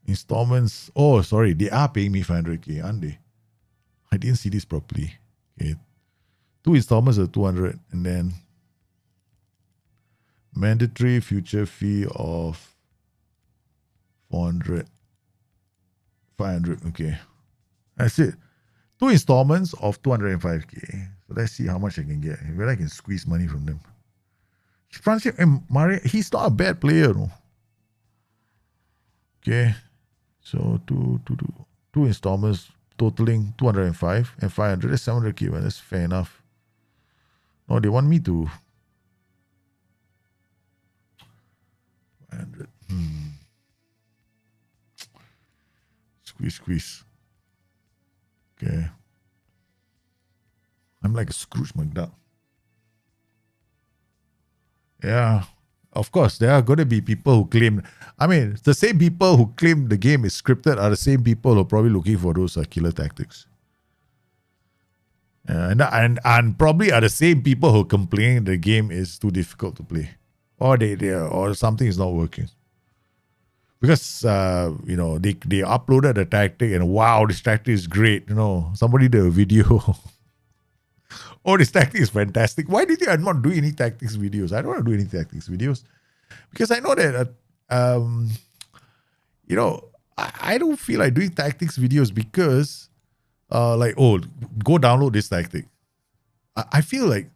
Installments. Oh, sorry. They are paying me 500k, aren't they? I didn't see this properly. Okay. 2 installments of 200, and then mandatory future fee of 400, 500. Okay, that's it. 2 installments of 205k. So let's see how much I can get. Whether I can squeeze money from them. He's not a bad player, no. Okay, so two installments totaling 205 and 500. That's 700k. Man, that's fair enough. No, they want me to 500. Squeeze. Okay. I'm like a Scrooge McDuck. Yeah. Of course, there are going to be people who claim. I mean, the same people who claim the game is scripted are the same people who are probably looking for those killer tactics. And probably are the same people who complain the game is too difficult to play, or or something is not working. Because they uploaded a tactic and wow, this tactic is great. Somebody did a video. Oh, this tactic is fantastic. Why did you not do any tactics videos? I don't want to do any tactics videos because I know that I don't feel like doing tactics videos because go download this tactic. I feel like,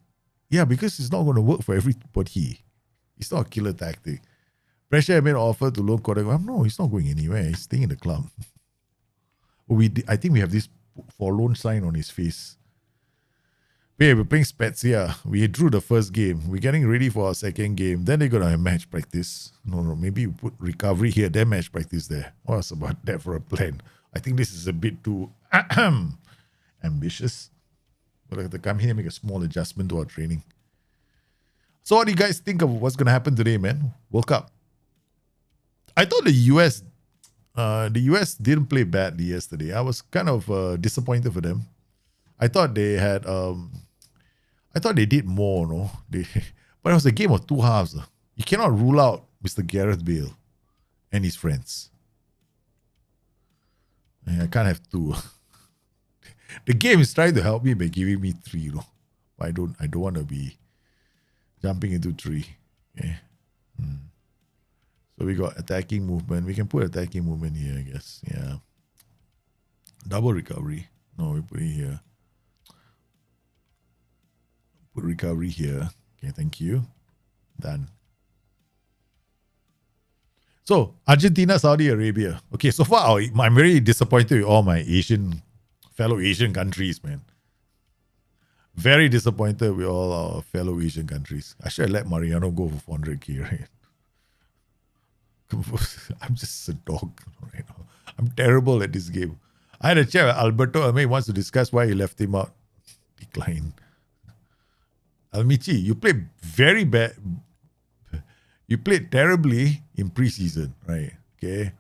yeah, because it's not going to work for everybody. It's not a killer tactic. Pressure made offer to loan quarterback. No, he's not going anywhere. He's staying in the club. I think we have this for loan sign on his face. We're playing Spezia. We drew the first game. We're getting ready for our second game. Then they're going to have match practice. No, maybe we put recovery here, then match practice there. What's about that for a plan? I think this is a bit too ambitious. We'll have to come here and make a small adjustment to our training. So what do you guys think of what's going to happen today, man? World Cup. I thought the US didn't play badly yesterday. I was kind of disappointed for them. I thought they had... I thought they did more, no? But it was a game of 2 halves. You cannot rule out Mr. Gareth Bale and his friends. I can't have 2. The game is trying to help me by giving me 3, no? I don't want to be jumping into 3. Okay. So we got attacking movement. We can put attacking movement here, I guess. Yeah. Double recovery. No, we put it here. Put recovery here. Okay, thank you. Done. So, Argentina, Saudi Arabia. Okay, so far I'm very disappointed with all my fellow Asian countries, man. Very disappointed with all our fellow Asian countries. I should have let Mariano go for 400k, right? I'm just a dog right now. I'm terrible at this game. I had a chat with Alberto Ame wants to discuss why he left him out. Decline. Almichi, you played very bad. You played terribly in preseason, right? Okay.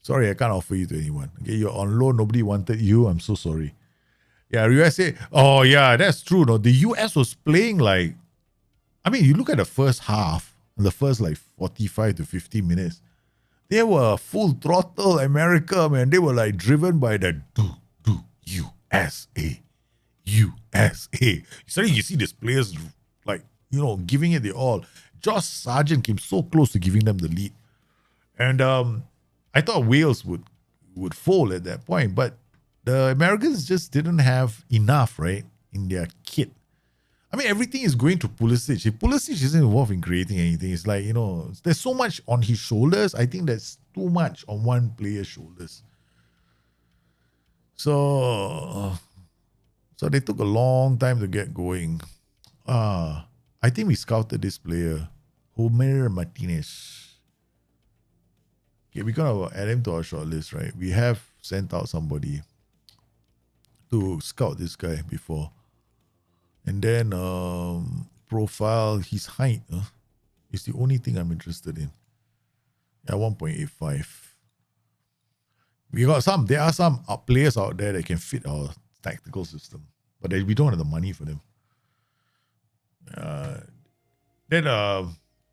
Sorry, I can't offer you to anyone. Okay, you're on loan. Nobody wanted you. I'm so sorry. Yeah, USA. Oh, yeah, that's true. No, the US was playing like, I mean, you look at the first half, the first like 45 to 50 minutes, they were full throttle America, man. They were like driven by the USA. USA. Suddenly you see these players like, giving it the all. Josh Sargent came so close to giving them the lead. And I thought Wales would fold at that point, but the Americans just didn't have enough, right, in their kit. I mean, everything is going to Pulisic. If Pulisic isn't involved in creating anything, it's like, there's so much on his shoulders. I think that's too much on one player's shoulders. So they took a long time to get going. I think we scouted this player, Homer Martinez. Okay, we're going to add him to our shortlist, right? We have sent out somebody to scout this guy before. And then profile, his height is the only thing I'm interested in. Yeah, 1.85. There are some players out there that can fit our tactical system, but we don't have the money for them. Then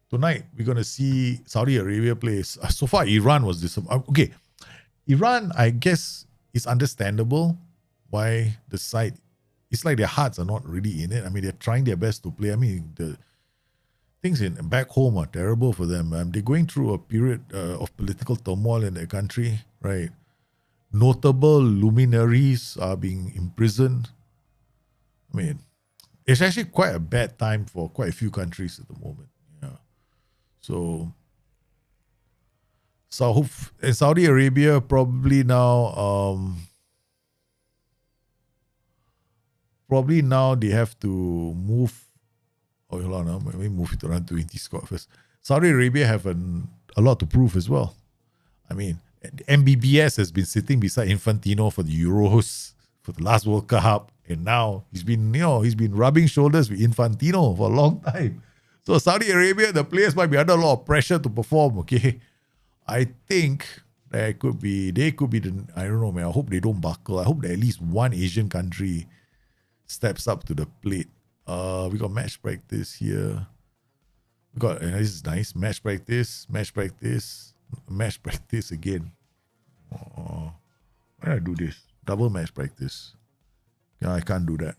tonight we're going to see Saudi Arabia play. So far, Iran was disappointing. Okay, Iran, I guess, is understandable why the side, it's like their hearts are not really in it. I mean, they're trying their best to play. I mean, the things back home are terrible for them. They're going through a period of political turmoil in their country, right? Notable luminaries are being imprisoned. I mean, it's actually quite a bad time for quite a few countries at the moment. Yeah. So Saudi Arabia probably now they have to move. Oh, hold on, let me move it around 20 squad first. Saudi Arabia have a lot to prove as well. I mean, MBBS has been sitting beside Infantino for the Euros, for the last World Cup, and now he's been rubbing shoulders with Infantino for a long time. So Saudi Arabia, the players might be under a lot of pressure to perform. Okay, I think they could be I don't know, man. I hope they don't buckle. I hope that at least one Asian country steps up to the plate. We got match practice here. We got this is nice. Match practice again. Why did I do this? Double match practice. Yeah, I can't do that.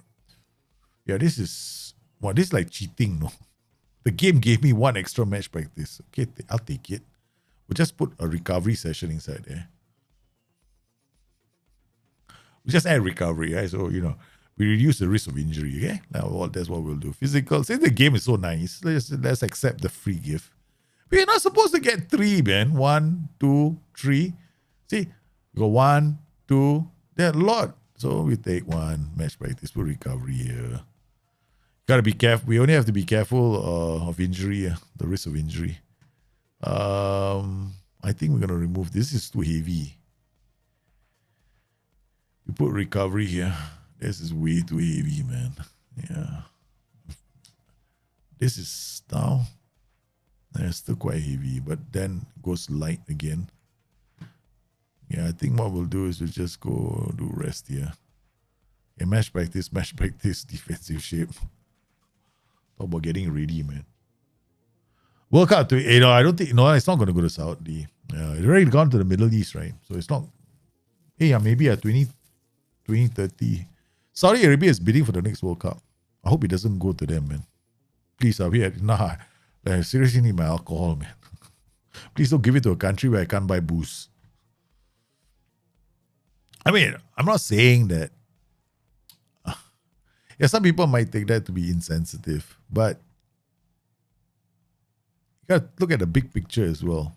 Yeah, this is like cheating, no? The game gave me one extra match practice. Okay, I'll take it. We'll just put a recovery session inside there. We just add recovery, right? So, we reduce the risk of injury, okay? Now, that's what we'll do. Physical. Since the game is so nice, let's accept the free gift. We're not supposed to get 3, man. 1, 2, 3. See, we got 1, 2. There's a lot. So we take 1 match practice for recovery here. Gotta be careful. We only have to be careful of injury, the risk of injury. I think we're gonna remove this. Is too heavy. We put recovery here. This is way too heavy, man. Yeah. This is now. It's still quite heavy, but then goes light again. Yeah, I think what we'll do is we'll just go do rest here. Okay, match practice, defensive shape. Talk about getting ready, man. World Cup, I don't think, it's not going to go to Saudi. It's already gone to the Middle East, right? So it's not, maybe a 2030. Saudi Arabia is bidding for the next World Cup. I hope it doesn't go to them, man. Please, I seriously need my alcohol, man. Please don't give it to a country where I can't buy booze. I mean, I'm not saying that. Yeah, some people might take that to be insensitive, but you got to look at the big picture as well.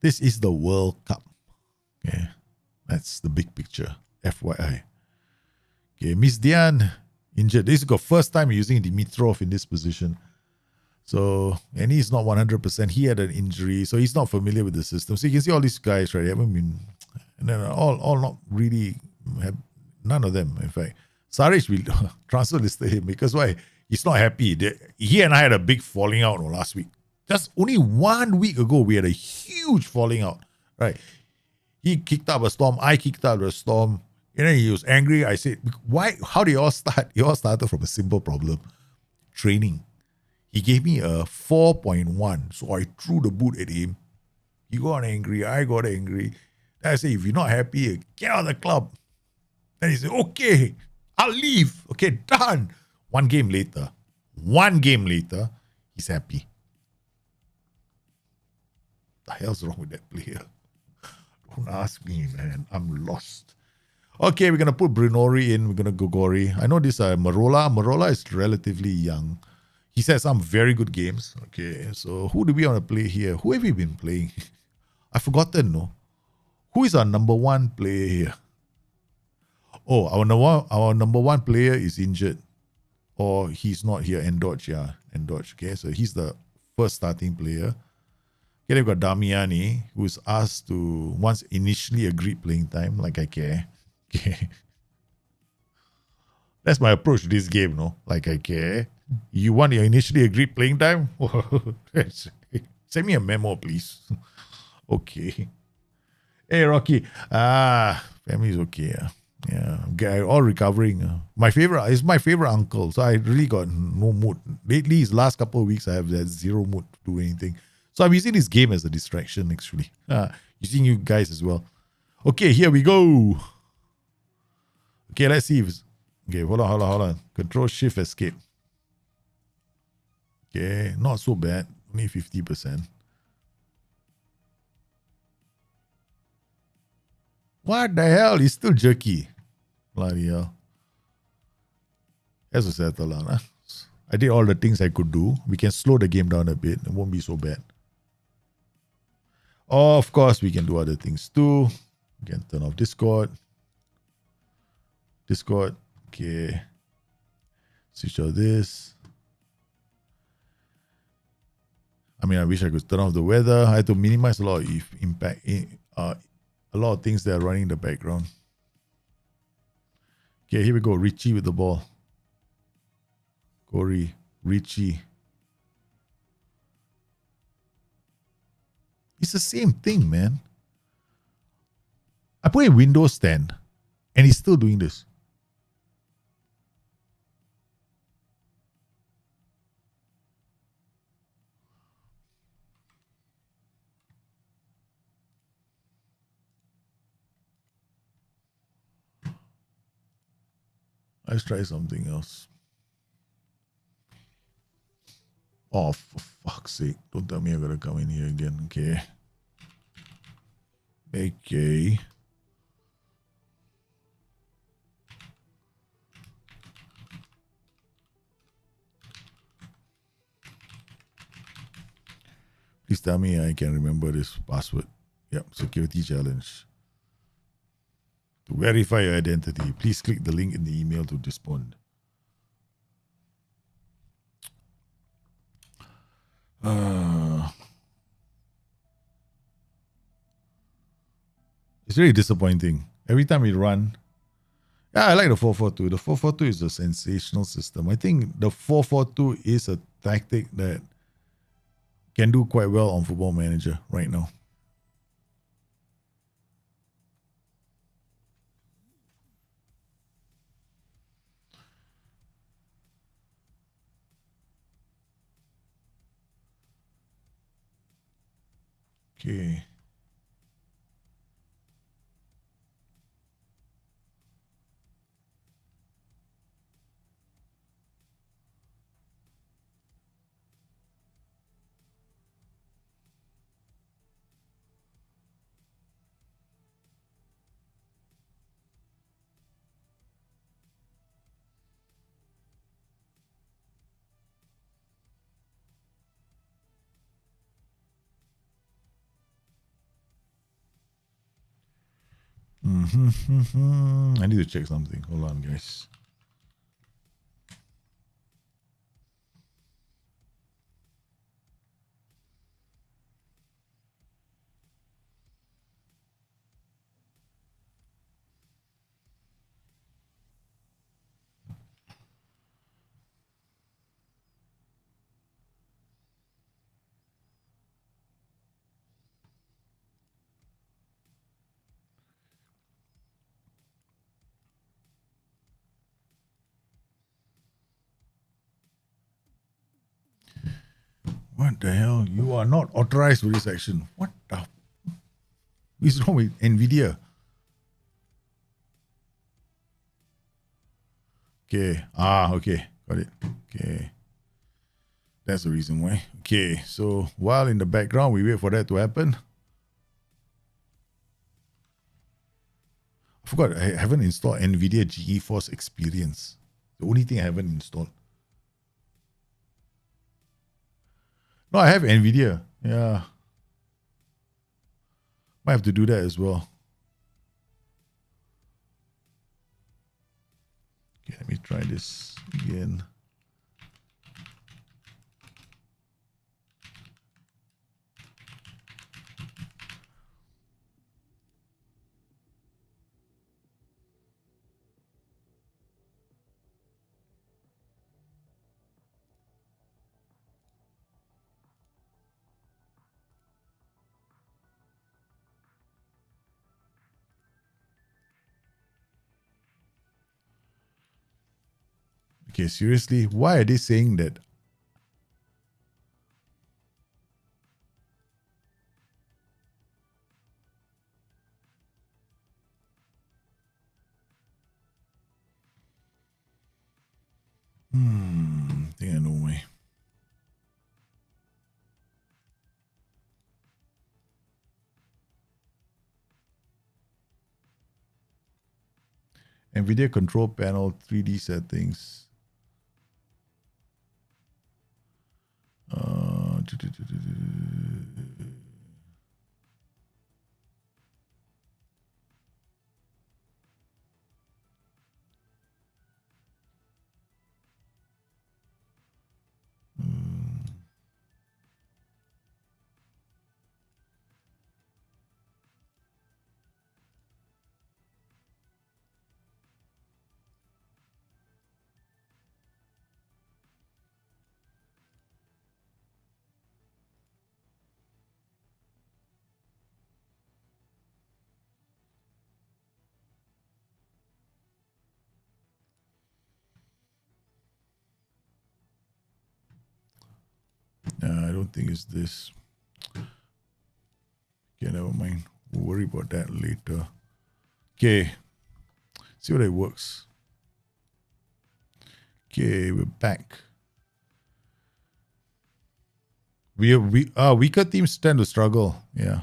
This is the World Cup. Okay, that's the big picture. FYI. Okay, Miss Diane injured. This is the first time using Dimitrov in this position. So, and he's not 100%. He had an injury, so he's not familiar with the system. So you can see all these guys, right? They haven't been, and then all not really have, none of them, in fact. Saric will transfer listed him because why? He's not happy. He and I had a big falling out last week. Just only 1 week ago, we had a huge falling out, right? He kicked up a storm. I kicked up a storm. And then he was angry. I said, why? How did you all start? You all started from a simple problem. Training. He gave me a 4.1. So I threw the boot at him. He got angry. I got angry. Then I said, if you're not happy, get out of the club. Then he said, okay, I'll leave. Okay, done. One game later, he's happy. What the hell's wrong with that player? Don't ask me, man. I'm lost. Okay, we're going to put Brunori in. We're going to go Gori. I know this Marola. Marola is relatively young. He's had some very good games. Okay, so who do we want to play here? Who have we been playing? I've forgotten, no? Who is our number one player here? Oh, our number one player is injured. Or he's not here. Endodge, yeah. Endodge, okay? So he's the first starting player. Okay, they've got Damiani, who's asked to once initially agreed playing time, like I care. Okay. That's my approach to this game, no? Like I care. You want your initially agreed playing time? Send me a memo, please. Okay. Hey, Rocky. Family's okay. Yeah, all recovering. My favorite is my favorite uncle. So I really got no mood. Lately, his last couple of weeks, I have that zero mood to do anything. So I'm using this game as a distraction, actually. Using you guys as well. Okay, here we go. Okay, let's see. Okay, hold on. Control Shift Escape. Okay, not so bad. Only 50%. What the hell? It's still jerky. Bloody hell. That's a settle on. Huh? I did all the things I could do. We can slow the game down a bit. It won't be so bad. Of course, we can do other things too. We can turn off Discord. Okay. Switch out this. I mean, I wish I could turn off the weather. I had to minimize a lot of impact. A lot of things that are running in the background. Okay, here we go. Richie with the ball. Corey, Richie. It's the same thing, man. I put in Windows 10 and he's still doing this. Let's try something else. Oh, for fuck's sake. Don't tell me I'm going to come in here again. Okay. Okay. Please tell me I can remember this password. Yep, security challenge. To verify your identity, please click the link in the email to respond. It's really disappointing. Every time we run, I like the 4-4-2. The 4-4-2 is a sensational system. I think the 4-4-2 is a tactic that can do quite well on Football Manager right now. Okay. I need to check something. Hold on, guys. What the hell? You are not authorized for this action. What the? What is wrong with NVIDIA? Okay. Okay. Got it. Okay. That's the reason why. Okay. So while in the background, we wait for that to happen. I forgot, I haven't installed NVIDIA GeForce Experience. The only thing I haven't installed. No, I have NVIDIA. Yeah. Might have to do that as well. Okay, let me try this again. Okay, seriously, why are they saying that? I think I know why. NVIDIA control panel 3D settings. I don't think it's this. Okay, never mind. We'll worry about that later. Okay. See whether it works. Okay, we're back. Weaker teams tend to struggle. Yeah.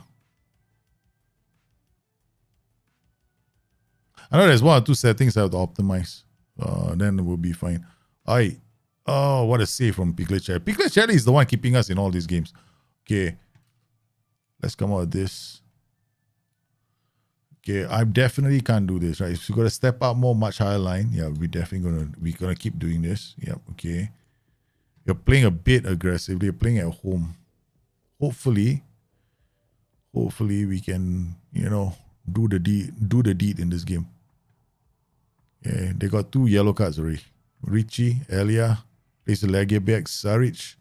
I know there's one or two settings I have to optimize. Then we'll be fine. What a save from Piglet Charlie. Piglet Charlie is the one keeping us in all these games. Okay. Let's come out of this. Okay, I definitely can't do this, right? If you gotta step up more, much higher line, yeah, we're gonna keep doing this. Yep, okay. You're playing a bit aggressively, you're playing at home. Hopefully we can, do the deed in this game. Okay, they got 2 yellow cards already. Richie, Elia, plays a Lagerbeck, Saric.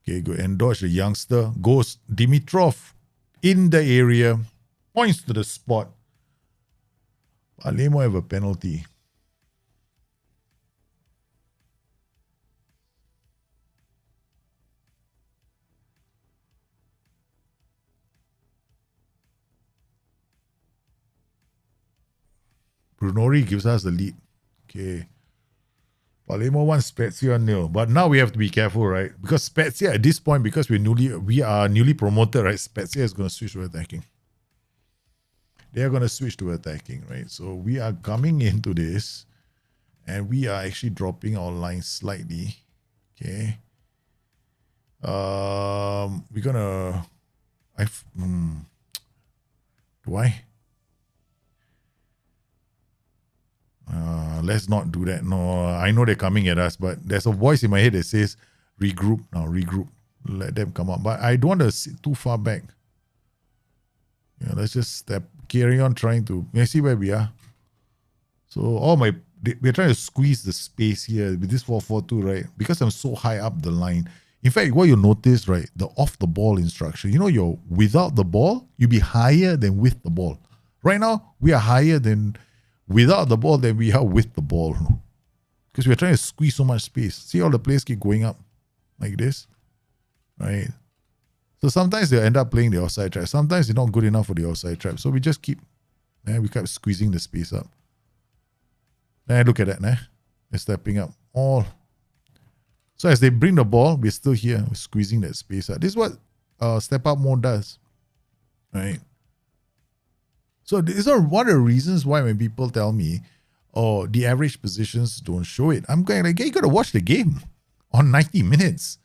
Okay, go and dodge the youngster. Goes Dimitrov in the area. Points to the spot. Palermo have a penalty. Brunori gives us the lead. Okay. Palermo 1, Spezia 0. But now we have to be careful, right? Because Spezia at this point, because we are newly promoted, right? Spezia is going to switch to attacking. They are going to switch to attacking, right? So we are coming into this and we are actually dropping our line slightly. Okay. We're gonna. Do I? let's not do that. No, I know they're coming at us, but there's a voice in my head that says, regroup now, regroup. Let them come up. But I don't want to sit too far back. Yeah, let's just carry on trying to see where we are. So we're trying to squeeze the space here with this 4-4-2, right? Because I'm so high up the line. In fact, what you notice, right, the off the ball instruction, you're without the ball, you'll be higher than with the ball. Right now, we are higher than without the ball than we are with the ball. Because we're trying to squeeze so much space. See how the players keep going up like this, right? So sometimes they'll end up playing the offside trap. Sometimes they're not good enough for the offside trap. So we just keep squeezing the space up. Look at that, they're stepping up. So as they bring the ball, we're still here, we're squeezing that space out. This is what step up mode does, right? So these are one of the reasons why when people tell me, oh, the average positions don't show it, I'm going like, hey, you got to watch the game on 90 minutes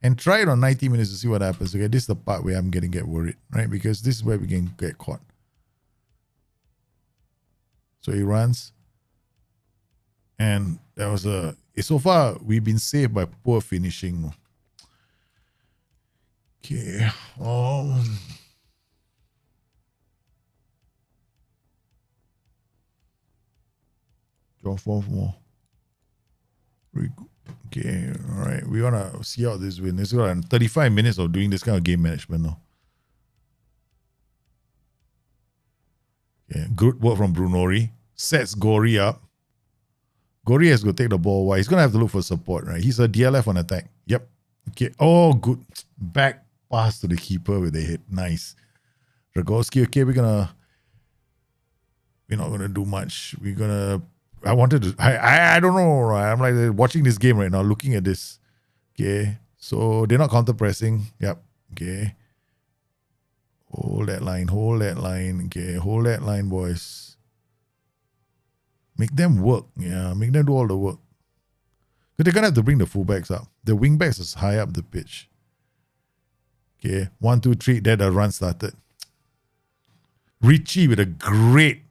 and try it on 90 minutes to see what happens. Okay, this is the part where I'm getting worried, right? Because this is where we can get caught. So he runs. And there was so far we've been saved by poor finishing. Okay. Draw 4 more. Okay, all right. We want to see out this win. It's got 35 minutes of doing this kind of game management now. Okay, good work from Brunori. Sets Gory up. Gory has to take the ball wide. He's going to have to look for support, right? He's a DLF on attack. Yep. Okay. Oh, good. Back pass to the keeper with the hit. Nice. Rogowski, okay, we're not going to do much. I don't know, right? I'm like watching this game right now, looking at this. Okay. So they're not counter-pressing. Yep. Okay. Hold that line. Okay. Hold that line, boys. Make them work. Yeah, make them do all the work. But they're going to have to bring the fullbacks up. The wingbacks is high up the pitch. Okay, 1, 2, 3. There the run started. Richie with a great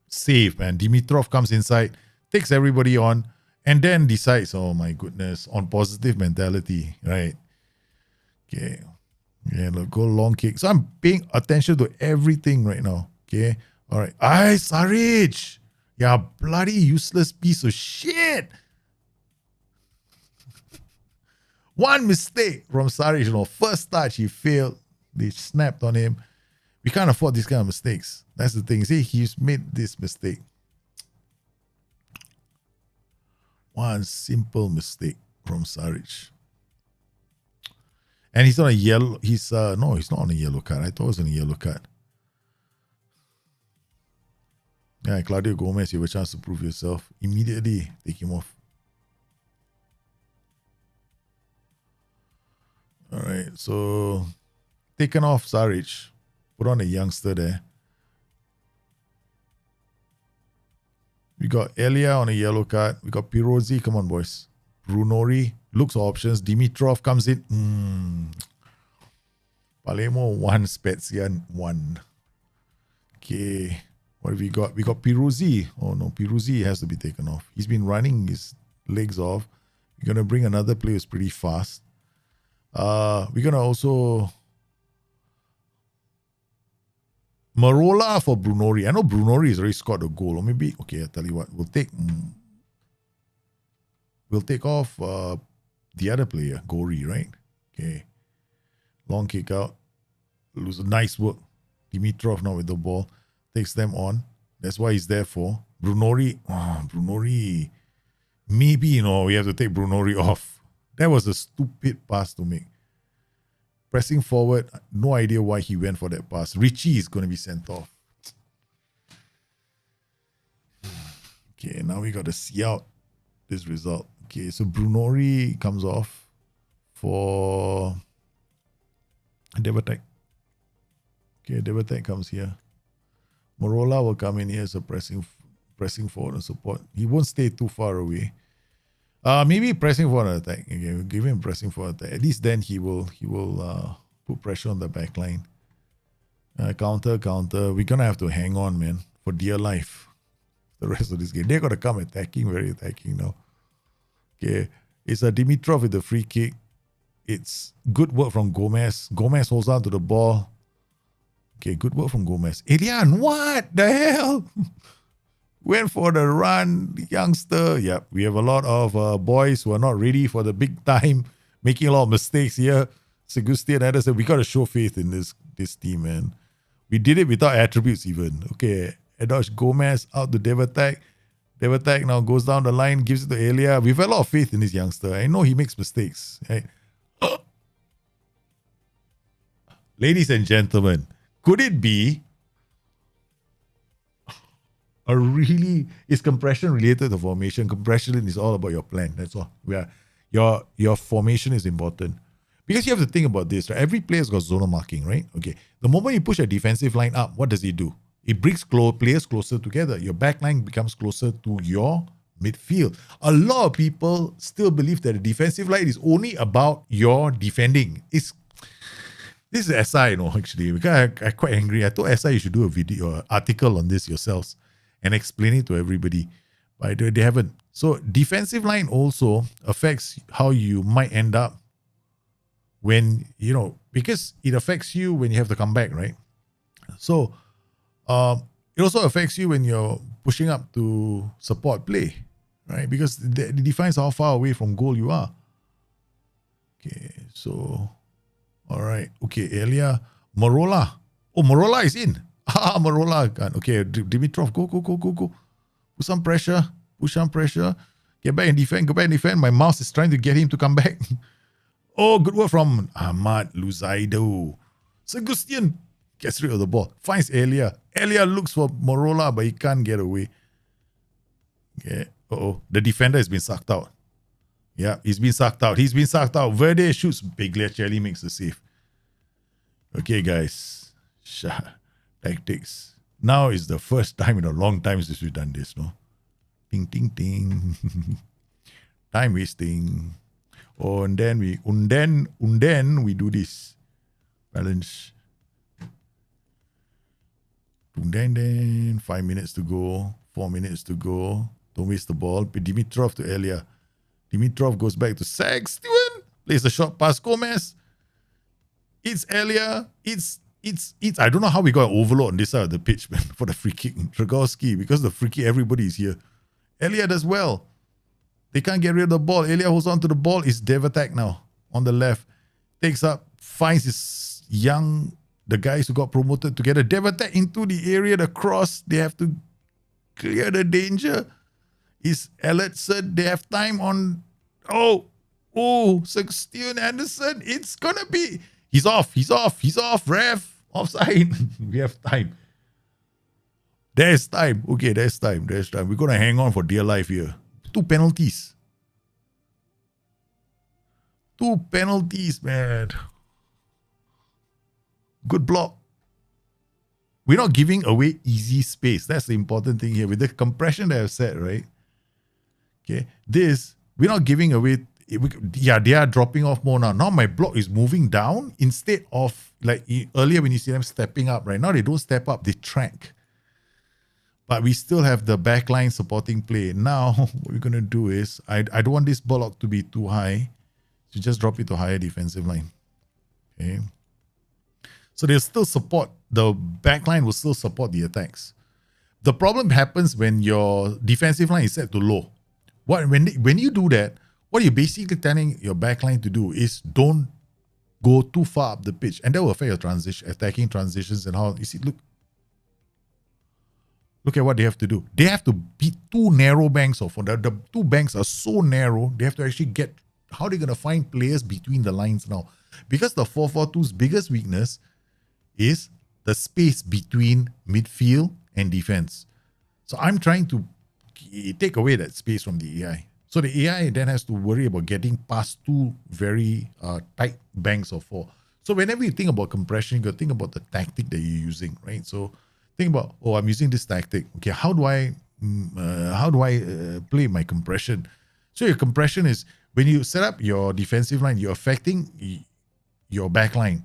save, man. Dimitrov comes inside, takes everybody on, and then decides, oh my goodness, on positive mentality, right? Okay. Yeah, look, go long kick. So I'm paying attention to everything right now. Okay. All right. Aye, Saric. Yeah, bloody useless piece of shit. One mistake from Saric. First touch, he failed. They snapped on him. We can't afford these kind of mistakes. That's the thing. See, he's made this mistake. One simple mistake from Saric. And he's on a yellow. No, he's not on a yellow card. I thought it was on a yellow card. Yeah, Claudio Gomez, you have a chance to prove yourself. Immediately take him off. All right, so taken off Saric. Put on a youngster there. We got Elia on a yellow card. We got Pirozzi. Come on, boys. Brunori. Looks for options. Dimitrov comes in. Palermo 1. Spezia 1. Okay. What have we got? We got Piruzzi. Oh no, Piruzzi has to be taken off. He's been running his legs off. We're going to bring another player who's pretty fast. We're going to also... Marola for Brunori. I know Brunori has already scored a goal. Or maybe... Okay, I'll tell you what. We'll take off the other player, Gori, right? Okay. Long kick out. Lose a nice work. Dimitrov now with the ball. Takes them on. That's why he's there for. Brunori. Oh, Brunori. Maybe, we have to take Brunori off. That was a stupid pass to make. Pressing forward. No idea why he went for that pass. Richie is going to be sent off. Okay, now we got to see out this result. Okay, so Brunori comes off for Devatek. Okay, Devatek comes here. Marola will come in here as a pressing forward and support. He won't stay too far away. Maybe pressing for an attack. Okay, we'll give him pressing for an attack. At least then he will put pressure on the back line. Counter. We're gonna have to hang on, man, for dear life. the rest of this game. They're going to come attacking, very attacking now. Okay, it's a Dimitrov with the free kick. It's good work from Gomez. Gomez holds on to the ball. Okay, good work from Gomez. Elian, what the hell? Went for the run, youngster. Yeah, we have a lot of boys who are not ready for the big time, making a lot of mistakes here. Sebastian Anderson, we got to show faith in this team, man. We did it without attributes even. Okay, Edosh Gomez out to Devatek. Devatek now goes down the line, gives it to Elia. We've a lot of faith in this youngster. I know he makes mistakes. Right? Ladies and gentlemen, could it be is compression related to formation? Compression is all about your plan. That's all. Your formation is important. Because you have to think about this, right? Every player's got zonal marking, right? Okay. The moment you push a defensive line up, what does it do? It brings players closer together. Your back line becomes closer to your midfield. A lot of people still believe that the defensive line is only about your defending. This is SI, actually. Because I'm quite angry. I told SI you should do a video, article on this yourselves and explain it to everybody. But they haven't. So defensive line also affects how you might end up when, because it affects you when you have to come back, right? So it also affects you when you're pushing up to support play, right? Because it defines how far away from goal you are. Okay, so, all right. Okay, Elia, Marola. Oh, Marola is in. Marola. Okay, Dimitrov, go. Put some pressure. Push some pressure. Get back and defend. Go back and defend. My mouse is trying to get him to come back. Oh, good work from Ahmad Luzaido. Sebastian gets rid of the ball. Finds Elia. Elia looks for Marola, but he can't get away. Okay. The defender has been sucked out. Yeah, he's been sucked out. Verde shoots. Bigliacelli makes the save. Okay, guys. Tactics. Now is the first time in a long time since we've done this, no? Ting, ting, ting. Time wasting. Oh, and then we do this. Balance. Then 5 minutes to go. 4 minutes to go. Don't waste the ball. Dimitrov to Elia. Dimitrov goes back to Sexton. Plays a short pass. Gomez. It's Elia. It's I don't know how we got an overload on this side of the pitch, man, for the free kick. Dragowski, because the free kick, everybody is here. Elia does well. They can't get rid of the ball. Elia holds on to the ball. It's Devatek now on the left. Takes up, finds his the guys who got promoted together. Devatek into the area, the cross. They have to clear the danger. Is Elliotson. They have time on. Oh, Sebastian Anderson. It's gonna be. He's off, ref. Offside. We have time. There's time. Okay, there's time. We're gonna hang on for dear life here. 2 penalties. 2 penalties, man. Good block. We're not giving away easy space. That's the important thing here. With the compression that I've said, right? Okay. We're not giving away. They are dropping off more now. Now my block is moving down instead of like earlier when you see them stepping up, right? Now they don't step up, they track. But we still have the backline supporting play. Now what we're going to do is, I don't want this block to be too high. So just drop it to higher defensive line. Okay. So they'll still support, the backline will still support the attacks. The problem happens when your defensive line is set to low. When you do that, what you're basically telling your backline to do is don't go too far up the pitch. And that will affect your attacking transitions and how, you see, look at what they have to do. They have to beat 2 narrow banks of the 2 banks are so narrow, they have to actually get, how are they going to find players between the lines now? Because the 4-4-2's biggest weakness is the space between midfield and defense. So I'm trying to take away that space from the AI. So the AI then has to worry about getting past 2 very tight banks of 4. So whenever you think about compression, you got to think about the tactic that you're using, right? So think about, I'm using this tactic. Okay, how do I play my compression? So your compression is when you set up your defensive line, you're affecting your backline,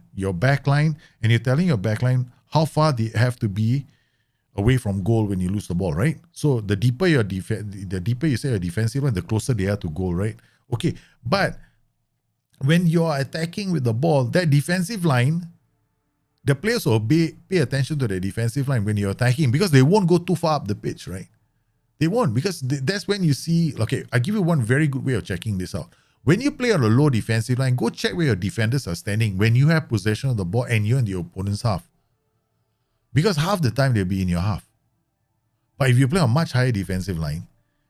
and you're telling your backline how far they have to be away from goal when you lose the ball, right? So the deeper your the deeper you say your defensive line, the closer they are to goal, right? Okay, but when you're attacking with the ball, that defensive line, the players will pay attention to the defensive line when you're attacking because they won't go too far up the pitch, right? They won't, because that's when you see, okay, I give you one very good way of checking this out. When you play on a low defensive line, go check where your defenders are standing when you have possession of the ball and you're in the opponent's half. Because half the time they'll be in your half. But if you play on a much higher defensive line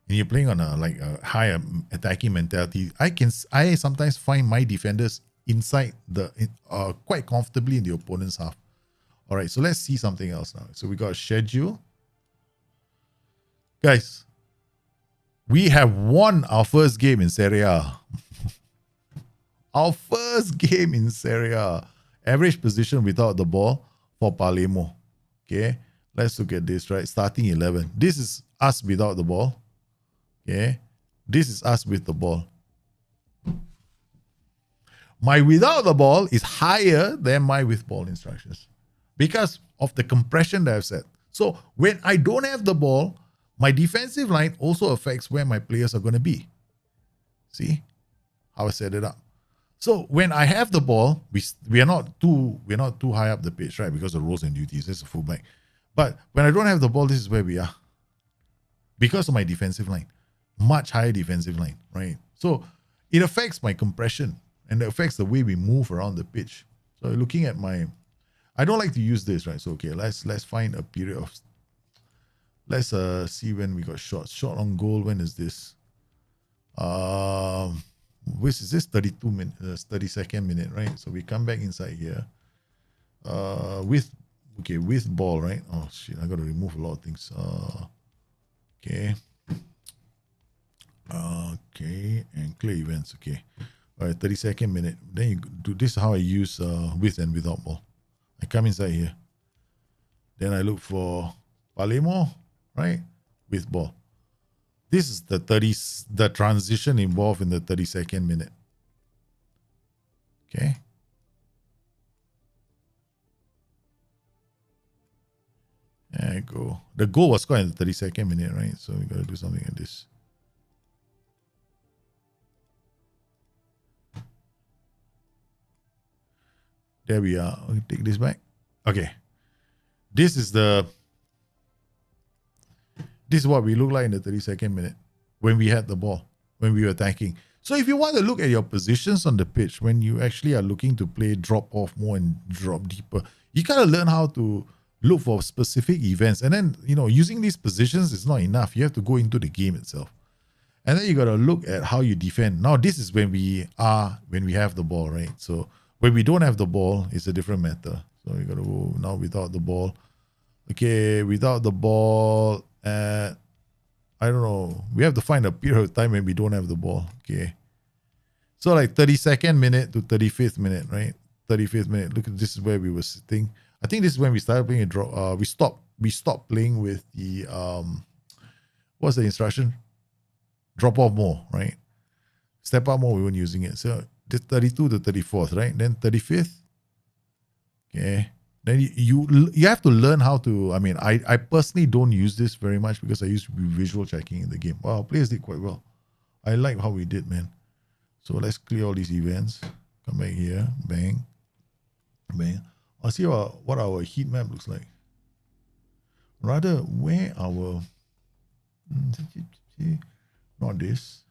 and you're playing on a higher attacking mentality, I sometimes find my defenders inside quite comfortably in the opponent's half. All right, so let's see something else now. So we got a schedule. Guys, we have won our first game in Serie A. Our first game in Serie A. Average position without the ball for Palermo. Okay, let's look at this, right? Starting 11. This is us without the ball. Okay, this is us with the ball. My without the ball is higher than my with ball instructions because of the compression that I've set. So when I don't have the ball, my defensive line also affects where my players are going to be. See how I set it up? So when I have the ball, we're not too high up the pitch, right? Because of roles and duties. That's a fullback. But when I don't have the ball, this is where we are. Because of my defensive line. Much higher defensive line, right? So it affects my compression and it affects the way we move around the pitch. So looking at I don't like to use this, right? So okay, let's find a period of. Let's see when we got shots. Shot on goal. When is this? Which is this 32second minute, right? So we come back inside here. With ball, right? Oh shit, I gotta remove a lot of things. Okay. Okay, and clear events. Okay. All right, 32nd minute. Then you do this is how I use with and without ball. I come inside here. Then I look for Palermo, right? With ball. This is the transition involved in the 32nd minute. Okay. There you go. The goal was scored in the 32nd minute, right? So we got to do something like this. There we are. Okay, take this back. Okay. This is what we look like in the 32nd minute when we had the ball, when we were attacking. So if you want to look at your positions on the pitch, when you actually are looking to play drop off more and drop deeper, you got to learn how to look for specific events. And then, using these positions is not enough. You have to go into the game itself. And then you got to look at how you defend. Now, this is when we have the ball, right? So when we don't have the ball, it's a different matter. So you got to go now without the ball. Okay, without the ball, I don't know. We have to find a period of time when we don't have the ball. Okay. So like 32nd minute to 35th minute, right? 35th minute. Look at this is where we were sitting. I think this is when we started playing a draw. We stopped playing with the what's the instruction? Drop off more, right? Step up more, we weren't using it. So 32 to 34th, right? Then 35th. Okay. Then you have to learn how to, I personally don't use this very much because I use visual checking in the game. Wow, players did quite well. I like how we did, man. So let's clear all these events. Come back here. Bang. Bang. I'll see what our heat map looks like. Rather, where our... Not this.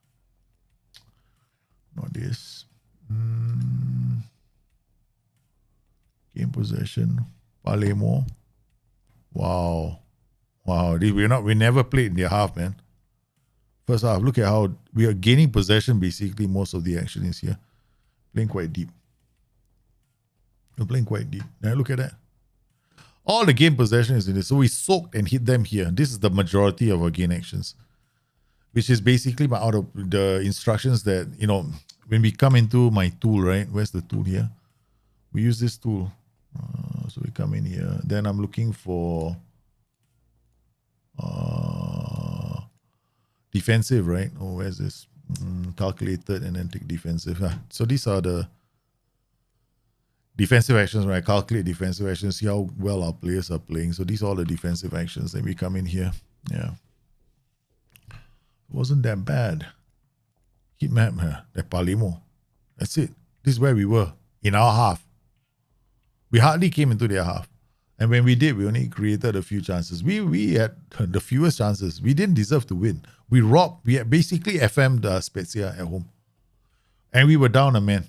Not this. Game possession. Palermo. Wow. We never played in their half, man. First half, look at how we are gaining possession basically. Most of the action is here. Playing quite deep. We're playing quite deep. Now look at that. All the game possession is in this. So we soaked and hit them here. This is the majority of our gain actions. Which is basically out of the instructions that, when we come into my tool, right? Where's the tool here? We use this tool. So we come in here. Then I'm looking for defensive, right? Oh, where's this? Calculated and then take defensive. So these are the defensive actions, when I calculate defensive actions, see how well our players are playing. So these are all the defensive actions. Then we come in here. Yeah. It wasn't that bad. Heat map, that Palermo. That's it. This is where we were in our half. We hardly came into their half. And when we did, we only created a few chances. We had the fewest chances. We didn't deserve to win. We had basically FM'd Spezia at home. And we were down a man.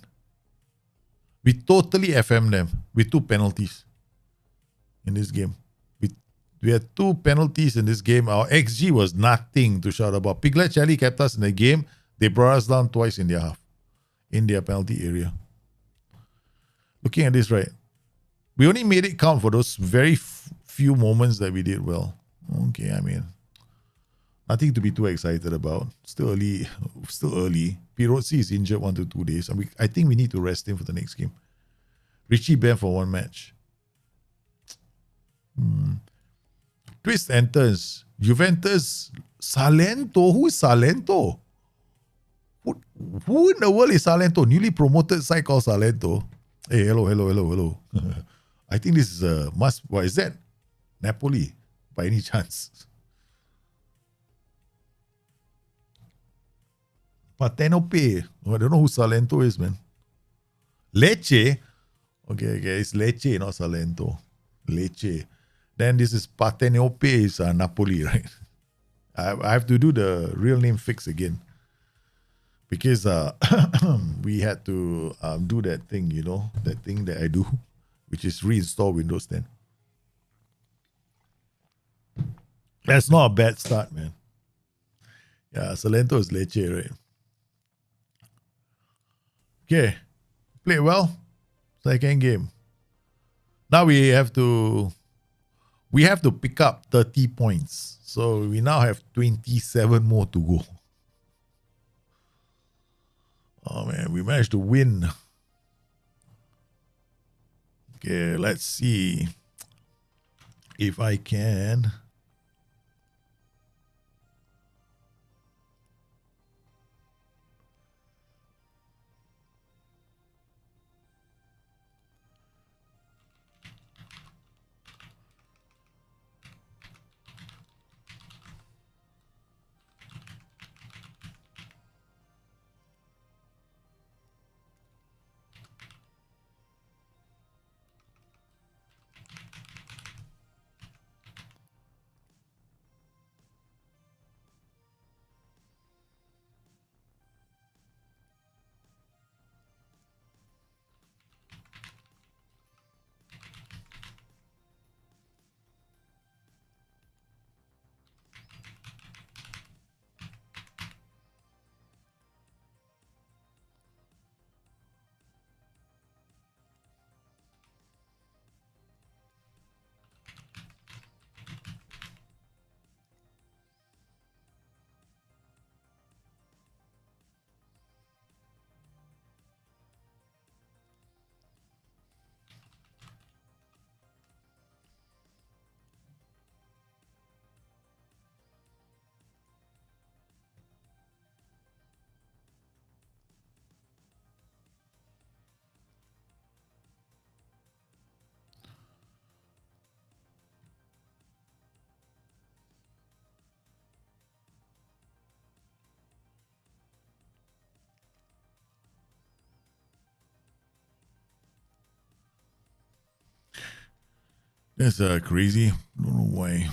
We totally FM'd them with 2 penalties in this game. We had 2 penalties in this game. Our XG was nothing to shout about. Piglet kept us in the game. They brought us down twice in their half, in their penalty area. Looking at this, right? We only made it count for those very few moments that we did well. Okay, I mean, nothing to be too excited about. Still early. Pirozzi is injured 1 to 2 days. I think we need to rest him for the next game. Richie banned for 1 match. Twist enters. Juventus. Salento. Who is Salento? Who in the world is Salento? Newly promoted side called Salento. Hey, hello. I think this is a must. What is that? Napoli, by any chance? Partenope. Oh, I don't know who Salento is, man. Lecce. Okay, it's Lecce, not Salento. Lecce. Then this is Partenope is Napoli, right? I have to do the real name fix again. Because we had to do that thing, that thing that I do, which is reinstall Windows 10. That's not a bad start, man. Yeah, Salento is Lecce, right? Okay. Played well. Second game. Now we have to pick up 30 points. So we now have 27 more to go. Oh man, we managed to win. Okay, let's see if I can. That's crazy. Don't know why.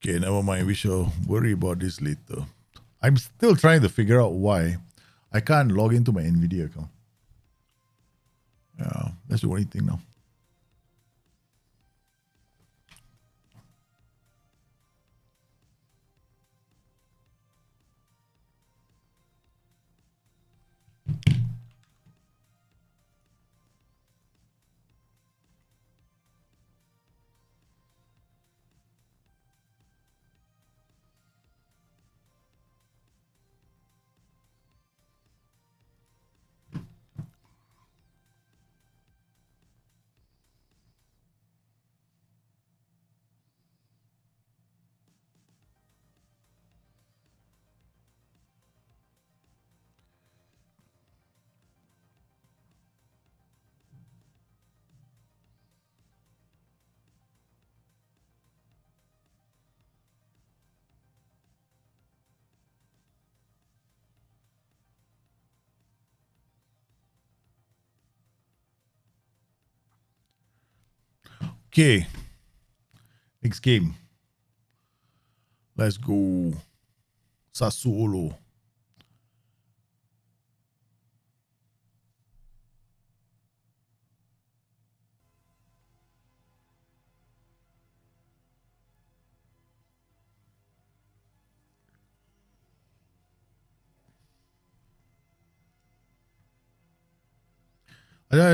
Okay, never mind. We shall worry about this later. I'm still trying to figure out why I can't log into my NVIDIA account. Yeah, that's the only thing now. Okay. Next game. Let's go. Sassuolo.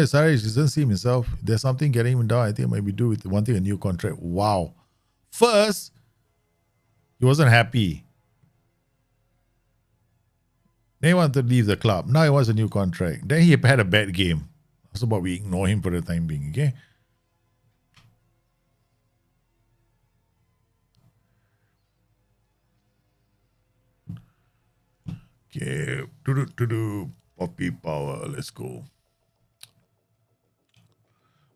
Sorry, he doesn't see himself. There's something getting him down. I think it might be due with wanting a new contract. Wow. First, he wasn't happy. Then he wanted to leave the club. Now he wants a new contract. Then he had a bad game. That's about we ignore him for the time being, okay? Okay. Poppy power. Let's go.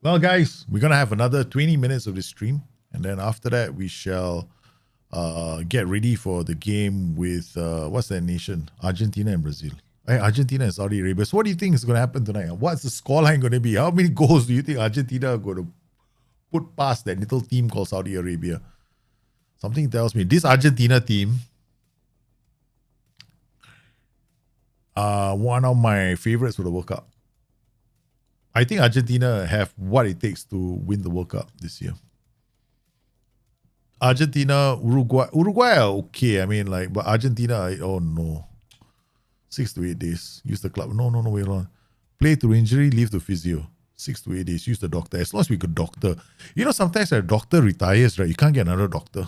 Well, guys, we're going to have another 20 minutes of this stream. And then after that, we shall get ready for the game with, what's that nation? Argentina and Brazil. Argentina and Saudi Arabia. So what do you think is going to happen tonight? What's the scoreline going to be? How many goals do you think Argentina are going to put past that little team called Saudi Arabia? Something tells me this Argentina team, one of my favorites for the World Cup. I think Argentina have what it takes to win the World Cup this year. Argentina, Uruguay are okay. I mean, like, but Argentina, oh no. 6 to 8 days. Use the club. No, wait on. Play through injury, leave to physio. 6 to 8 days. Use the doctor. As long as we could doctor. You know, sometimes a doctor retires, right? You can't get another doctor.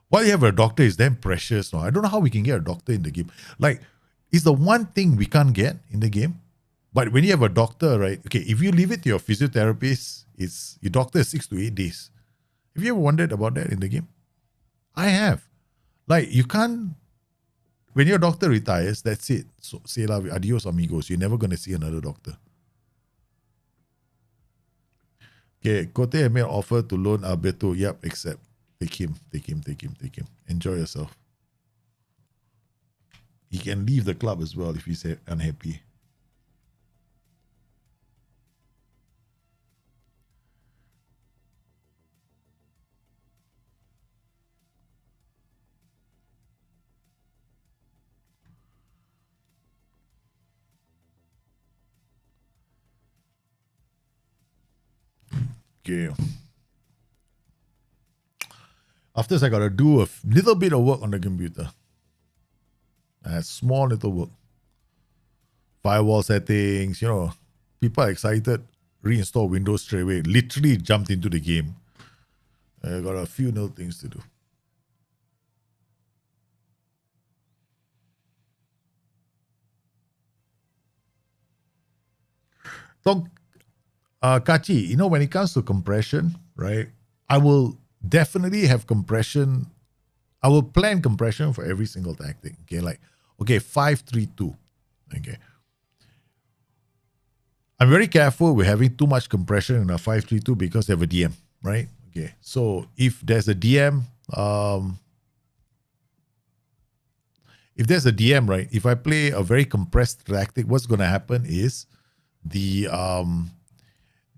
While you have a doctor, is damn precious. No? I don't know how we can get a doctor in the game. Like, it's the one thing we can't get in the game. But when you have a doctor, right? Okay, if you leave it to your physiotherapist, it's your doctor is 6 to 8 days. Have you ever wondered about that in the game? I have. Like, you can't, when your doctor retires, that's it. So, say la, adios amigos. You're never going to see another doctor. Okay, Cote made an offer to loan Alberto. Yep, accept. Take him. Enjoy yourself. He can leave the club as well if he's unhappy. Okay. After this, I got to do a little bit of work on the computer. Small little work. Firewall settings, you know. People are excited. Reinstall Windows straight away. Literally jumped into the game. I got a few little things to do. So, Kachi, you know, when it comes to compression, right, I will definitely have compression. I will plan compression for every single tactic. Okay, like, okay, 5-3-2. Okay. I'm very careful with having too much compression in a 5-3-2 because they have a DM, right? Okay. So if there's a DM, right, if I play a very compressed tactic, what's going to happen is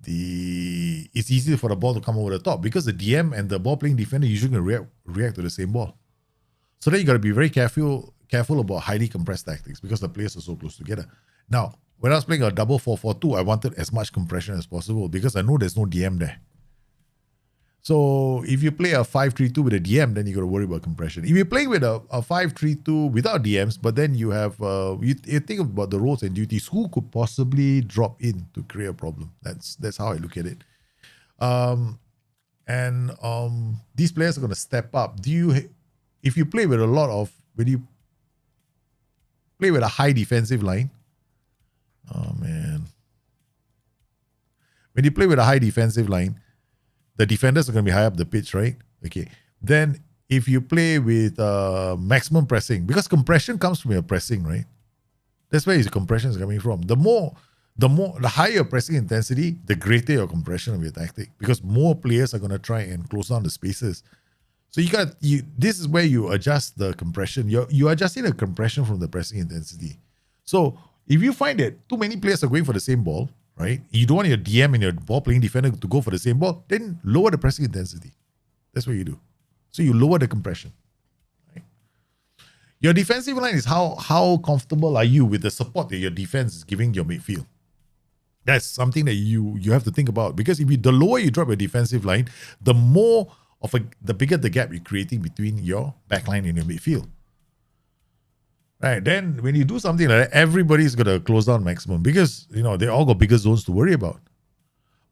it's easier for the ball to come over the top because the DM and the ball playing defender usually going to react to the same ball. So then you got to be very careful about highly compressed tactics because the players are so close together. Now, when I was playing a double 4-4-2, I wanted as much compression as possible because I know there's no DM there. So if you play a 5-3-2 with a DM, then you got to worry about compression. If you're playing with a 5-3-2 without DMs, but then you have you think about the roles and duties, who could possibly drop in to create a problem? That's how I look at it. These players are going to step up. If you play with when you play with a high defensive line, oh man, when you play with a high defensive line, the defenders are going to be high up the pitch, right? Okay. Then if you play with maximum pressing, because compression comes from your pressing, right? That's where your compression is coming from. The higher pressing intensity, the greater your compression of your tactic, because more players are going to try and close down the spaces. So this is where you adjust the compression. You're adjusting the compression from the pressing intensity. So if you find that too many players are going for the same ball, right? You don't want your DM and your ball playing defender to go for the same ball, then lower the pressing intensity. That's what you do. So you lower the compression. Right? Your defensive line is how comfortable are you with the support that your defense is giving your midfield. That's something that you have to think about, because the lower you drop your defensive line, the bigger the gap you're creating between your backline and your midfield. Right, then when you do something like that, everybody's gonna close down maximum, because they all got bigger zones to worry about.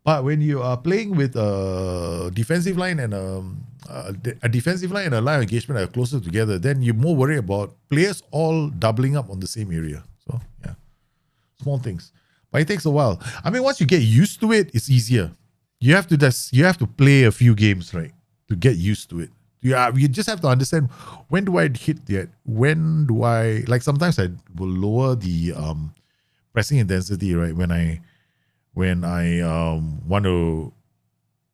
But when you are playing with a defensive line and a defensive line and a line of engagement that are closer together, then you're more worried about players all doubling up on the same area. So yeah, small things, but it takes a while. I mean, once you get used to it, it's easier. You have to play a few games, right, to get used to it. You just have to understand, when do I hit that? When do I, like, sometimes I will lower the pressing intensity, right? When I want to,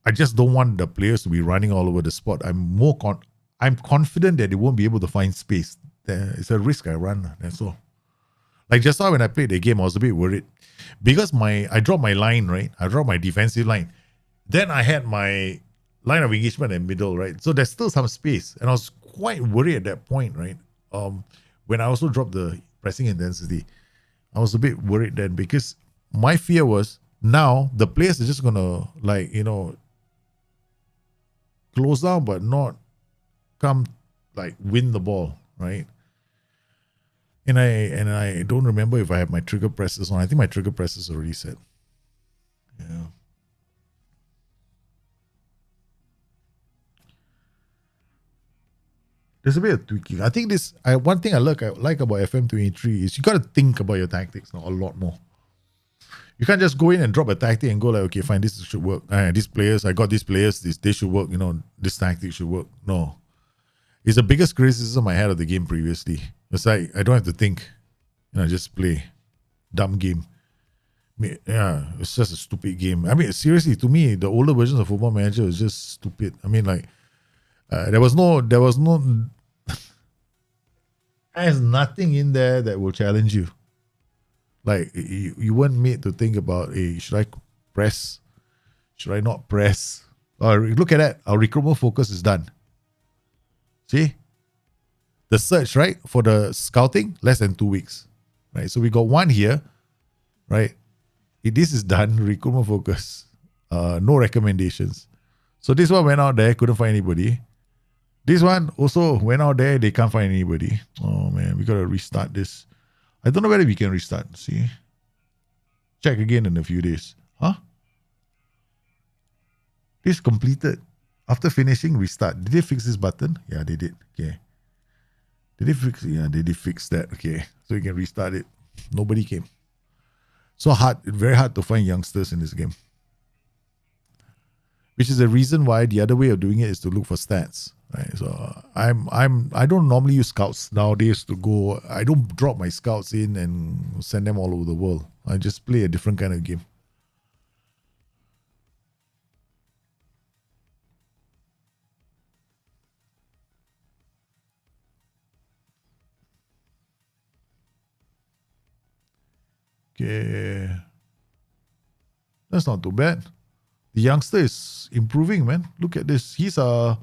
I just don't want the players to be running all over the spot. I'm confident that they won't be able to find space. It's a risk I run. That's all. Like just now when I played the game, I was a bit worried because I dropped my line, right? I dropped my defensive line. Then I had my line of engagement in middle, right? So there's still some space. And I was quite worried at that point, right? When I also dropped the pressing intensity, I was a bit worried then, because my fear was now the players are just going to close down but not come win the ball, right? And I don't remember if I have my trigger presses on. I think my trigger presses are already set. Yeah. There's a bit of tweaking. I think one thing I like about FM23 is you got to think about your tactics now a lot more. You can't just go in and drop a tactic and go okay, fine, this should work. These players, I got these players, they should work. This tactic should work. No, it's the biggest criticism I had of the game previously. It's like I don't have to think. Just play. Dumb game. Yeah, it's just a stupid game. I mean, seriously, to me, the older versions of Football Manager was just stupid. I mean, there was no there's nothing in there that will challenge you. You weren't made to think about, hey, should I press? Should I not press? Look at that. Our recruitment focus is done. See? The search, right, for the scouting, less than 2 weeks. Right? So we got one here, right? This is done, recruitment focus. No recommendations. So this one went out there, couldn't find anybody. This one also went out there, they can't find anybody. Oh man, we gotta restart this. I don't know whether we can restart. See? Check again in a few days. Huh? This completed. After finishing, restart. Did they fix this button? Yeah, they did. Okay. Did they fix it? Yeah, they did fix that. Okay. So you can restart it. Nobody came. So very hard to find youngsters in this game. Which is the reason why the other way of doing it is to look for stats. Right, so I don't normally use scouts nowadays to go. I don't drop my scouts in and send them all over the world. I just play a different kind of game. Okay, that's not too bad. The youngster is improving, man. Look at this. He's a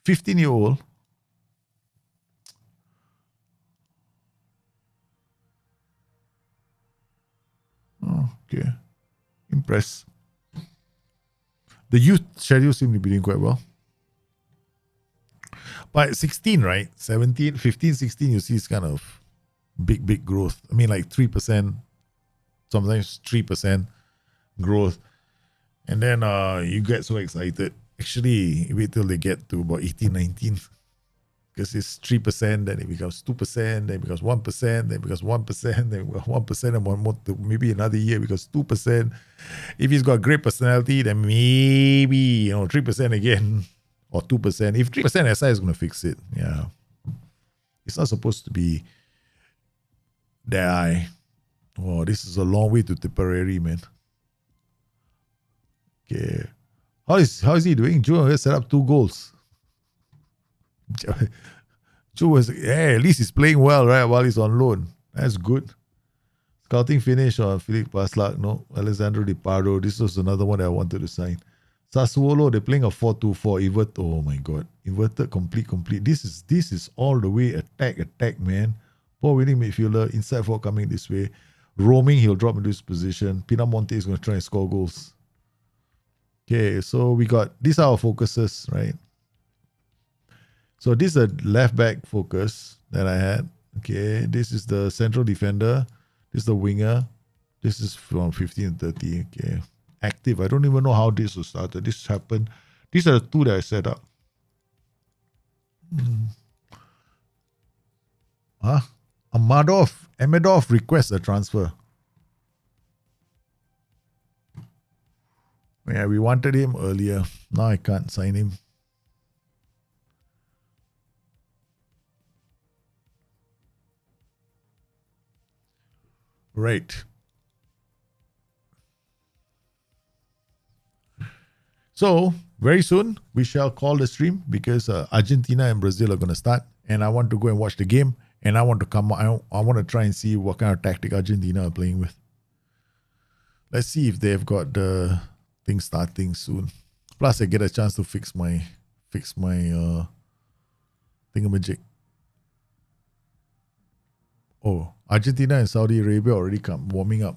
15-year-old. Oh, okay. Impressed. The youth schedule seems to be doing quite well. But 16, right? 17, 15, 16, you see it's kind of big growth. I mean, 3%, sometimes 3% growth. And then you get so excited. Actually, wait till they get to about 18, 19. Because it's 3%, then it becomes 2%, then it becomes 1%, then it becomes 1%, then 1%, and one more, maybe another year because 2%. If he's got a great personality, then maybe 3% again or 2%. If 3% SI is going to fix it, yeah. It's not supposed to be that high. Oh, this is a long way to Tipperary, man. Okay. How is he doing? Joe has set up 2 goals. Joe was, at least he's playing well, right? While he's on loan. That's good. Scouting finish on Philippe Paslak. No. Alessandro Di Pardo. This was another one that I wanted to sign. Sassuolo, they're playing a 4-2-4. Oh my god. Inverted complete. This is all the way attack, man. Poor winning midfielder. Inside forward coming this way. Roaming, he'll drop into his position. Pinamonte is going to try and score goals. Okay, so we got, these are our focuses, right? So this is the left back focus that I had. Okay, this is the central defender. This is the winger. This is from 15 to 30. Okay, active. I don't even know how this was started. This happened. These are the two that I set up. Amedov requests a transfer. Yeah, we wanted him earlier. Now I can't sign him. Right. So, very soon, we shall call the stream because Argentina and Brazil are going to start. And I want to go and watch the game. And I want to I want to try and see what kind of tactic Argentina are playing with. Let's see if they've got the thing starting soon. Plus, I get a chance to fix my thingamajig. Oh, Argentina and Saudi Arabia already come warming up.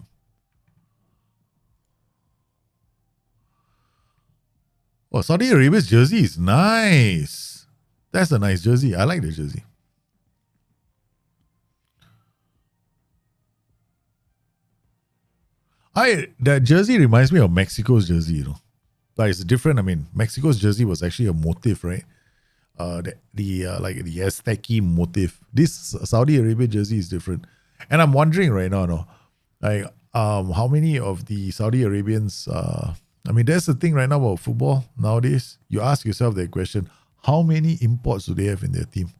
Oh, Saudi Arabia's jersey is nice. That's a nice jersey. I like the jersey. That jersey reminds me of Mexico's jersey, you know. Like it's different. I mean, Mexico's jersey was actually a motif, right? Like the Aztec motif. This Saudi Arabia jersey is different. And I'm wondering right now, no, like how many of the Saudi Arabians I mean, that's the thing right now about football nowadays. You ask yourself that question, how many imports do they have in their team?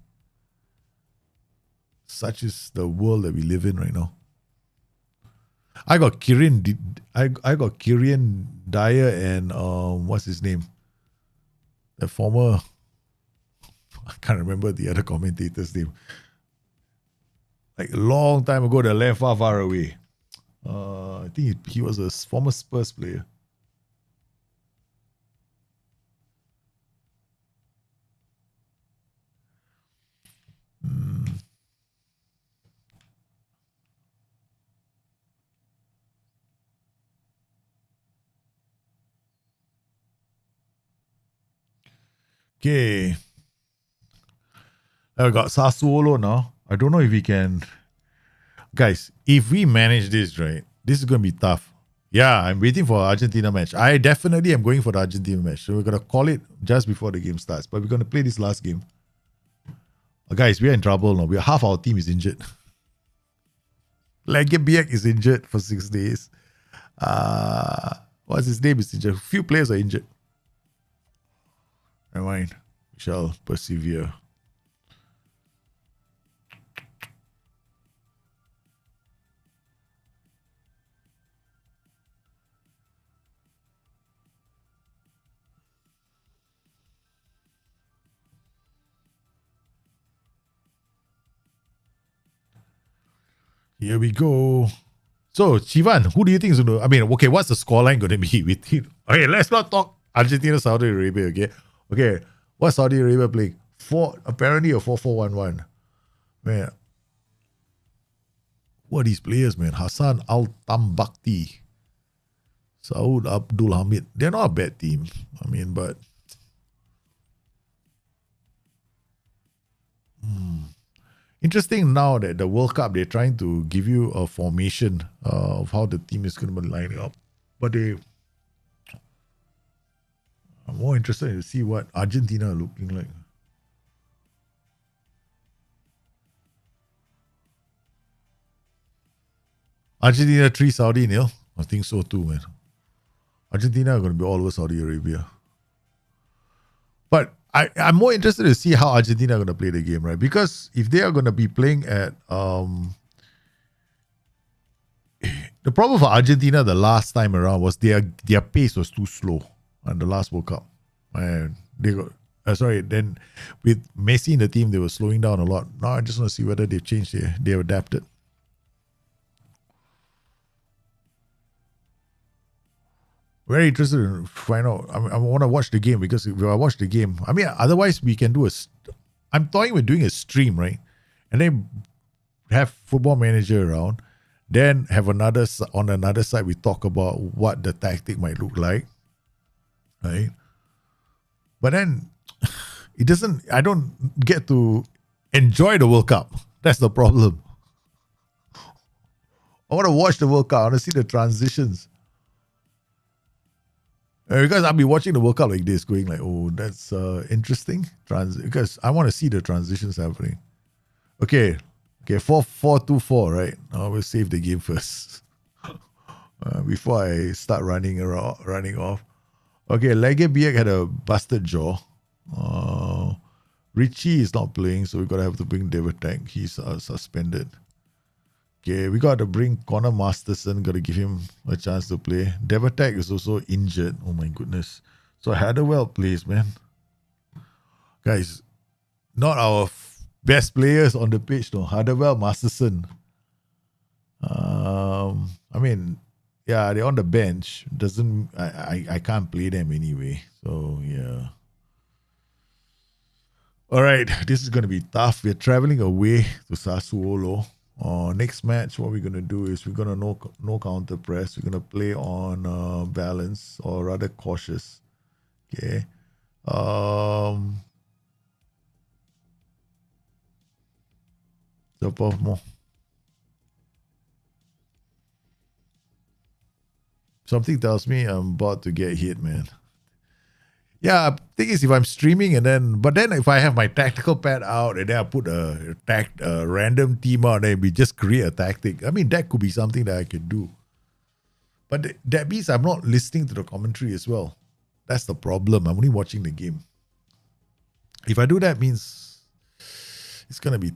Such is the world that we live in right now. I got Kieran Dyer and what's his name? The former, I can't remember the other commentator's name. Like a long time ago, they left far away. I think he was a former Spurs player. Okay. I got Sassuolo now. I don't know if we can. Guys, if we manage this, right, this is going to be tough. Yeah, I'm waiting for Argentina match. I definitely am going for the Argentina match. So we're going to call it just before the game starts. But we're going to play this last game. Guys, we're in trouble now. Half our team is injured. Legebiek is injured for 6 days. What's his name is injured? Few players are injured. Never mind. We shall persevere. Here we go. So, Chivan, who do you think is going to... I mean, okay, what's the scoreline going to be with it? Okay, let's not talk Argentina, Saudi Arabia, okay? Okay, what's Saudi Arabia playing? Apparently a 4-4-1-1. Man, who are these players, man? Hassan Al-Tambakti, Saud Abdul Hamid. They're not a bad team. I mean, but... Interesting now that the World Cup, they're trying to give you a formation of how the team is going to be lining up. But I'm more interested to see what Argentina are looking like. Argentina 3, Saudi 0. I think so too, man. Argentina are going to be all over Saudi Arabia. But I'm more interested to see how Argentina are going to play the game, right? Because if they are going to be playing at... the problem for Argentina the last time around was their pace was too slow on the last World Cup. And they got... then with Messi in the team, they were slowing down a lot. Now I just want to see whether they've changed, they've adapted. very interested in find out. I want to watch the game because if I watch the game, I mean, otherwise we can do I'm toying with doing a stream, right? And then have Football Manager around. Then have on another side, we talk about what the tactic might look like, right? But then I don't get to enjoy the World Cup. That's the problem. I want to watch the World Cup. I want to see the transitions. Because I'll be watching the World Cup like this, going like, oh, that's interesting. Because I want to see the transitions happening. Okay, 4-4-2-4, right? We'll save the game first. Before I start running off. Okay, Lege Biek had a busted jaw. Richie is not playing, so we gotta have to bring David Tag. He's suspended. Okay, we got to bring Connor Masterson. Got to give him a chance to play. David Tag is also injured. Oh my goodness. So Hadderwell plays, man. Guys, not our best players on the pitch, no. Hadderwell, Masterson. I mean, yeah, they're on the bench. I can't play them anyway. So yeah. All right, this is gonna be tough. We're traveling away to Sassuolo. Next match, what we're gonna do is we're gonna no counter press. We're gonna play on balance or rather cautious. Okay. More. Something tells me I'm about to get hit, man. Yeah, thing is, if I'm streaming but then if I have my tactical pad out and then I put a random team out and we just create a tactic, I mean, that could be something that I could do. But that means I'm not listening to the commentary as well. That's the problem. I'm only watching the game. If I do that, means it's going to be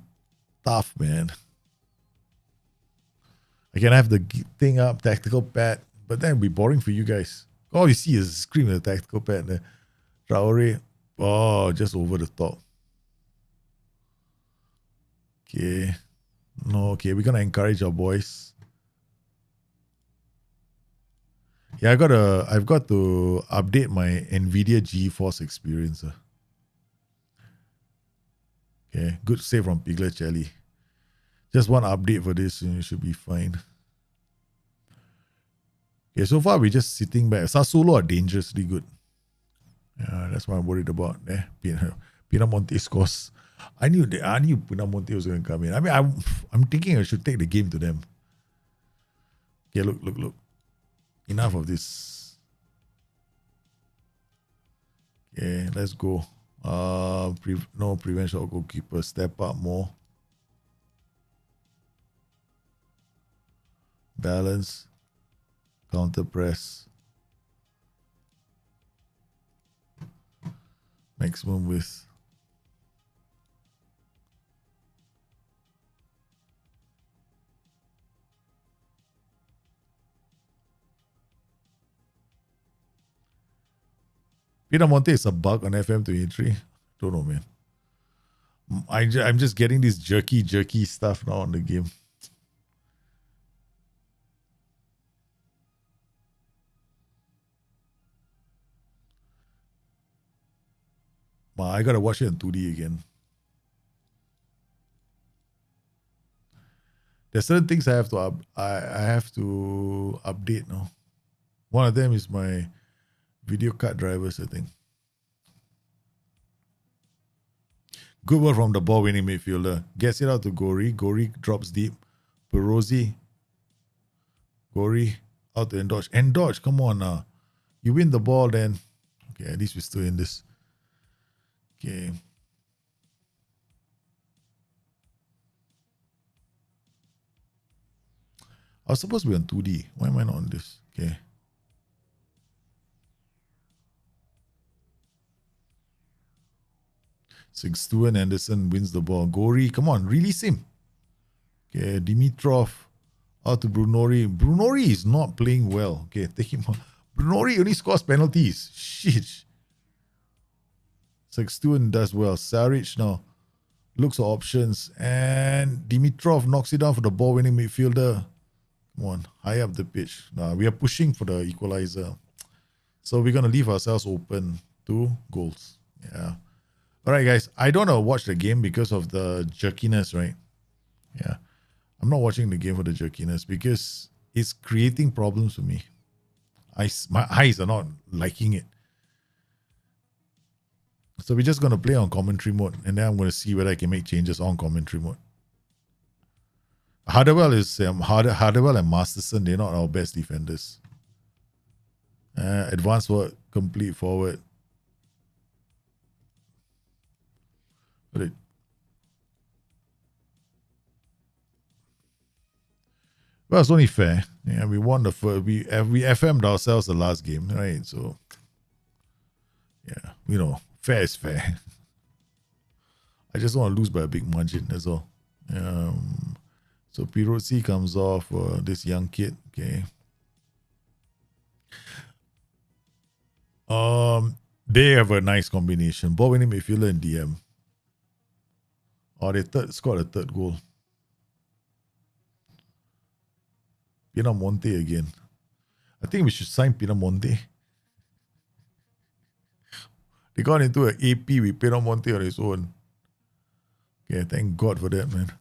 tough, man. I can have the thing up, tactical pad, but then it'll be boring for you guys. All you see is a screen with a tactical pad there. Traore, just over the top. Okay. No, okay, we're gonna encourage our boys. Yeah, I've got to update my NVIDIA GeForce experience. Okay, good save from Piglet Jelly. Just one update for this and it should be fine. Okay, so far we're just sitting back. Sassuolo are dangerously good. Yeah, that's what I'm worried about. Pinamonti scores. I knew Pinamonti was going to come in. I mean, I'm thinking I should take the game to them. Okay, look. Enough of this. Okay, let's go. No prevent shot goalkeeper. Step up more. Balance. Counter press. Maximum width. Pinamonti is a bug on FM23. Don't know, man. I'm just getting this jerky stuff now on the game. I gotta watch it in 2D again. There's certain things I have to update now. One of them is my video card drivers, I think. Good work from the ball-winning midfielder. Gets it out to Gori. Gori drops deep. Perozzi. Gori out to Endodge. Endodge, come on now. You win the ball then. Okay, at least we're still in this. Okay. I was supposed to be on 2D. Why am I not on this? Okay. Stuart Anderson wins the ball. Gori, come on, release him. Okay, Dimitrov out to Brunori. Brunori is not playing well. Okay, take him out. Brunori only scores penalties. Shit. Stuart does well. Saric now looks for options. And Dimitrov knocks it down for the ball-winning midfielder. Come on, high up the pitch. We are pushing for the equalizer. So we're going to leave ourselves open to goals. Yeah. All right, guys. I don't want to watch the game because of the jerkiness, right? Yeah. I'm not watching the game for the jerkiness because it's creating problems for me. My eyes are not liking it. So we're just going to play on commentary mode, and then I'm going to see whether I can make changes on commentary mode. Hardwell Hardwell and Masterson, they're not our best defenders. Advanced forward, complete forward. Well, it's only fair. Yeah, we won the first. We FM'd ourselves the last game, right? So, yeah, fair is fair. I just want to lose by a big margin. That's all. So Pirozzi comes off this young kid. Okay. They have a nice combination. Ball winning midfielder and DM. Oh, they scored a third goal. Pinamonte again. I think we should sign Pinamonte. They got into an AP with Pinamonte on his own. Okay, thank God for that, man.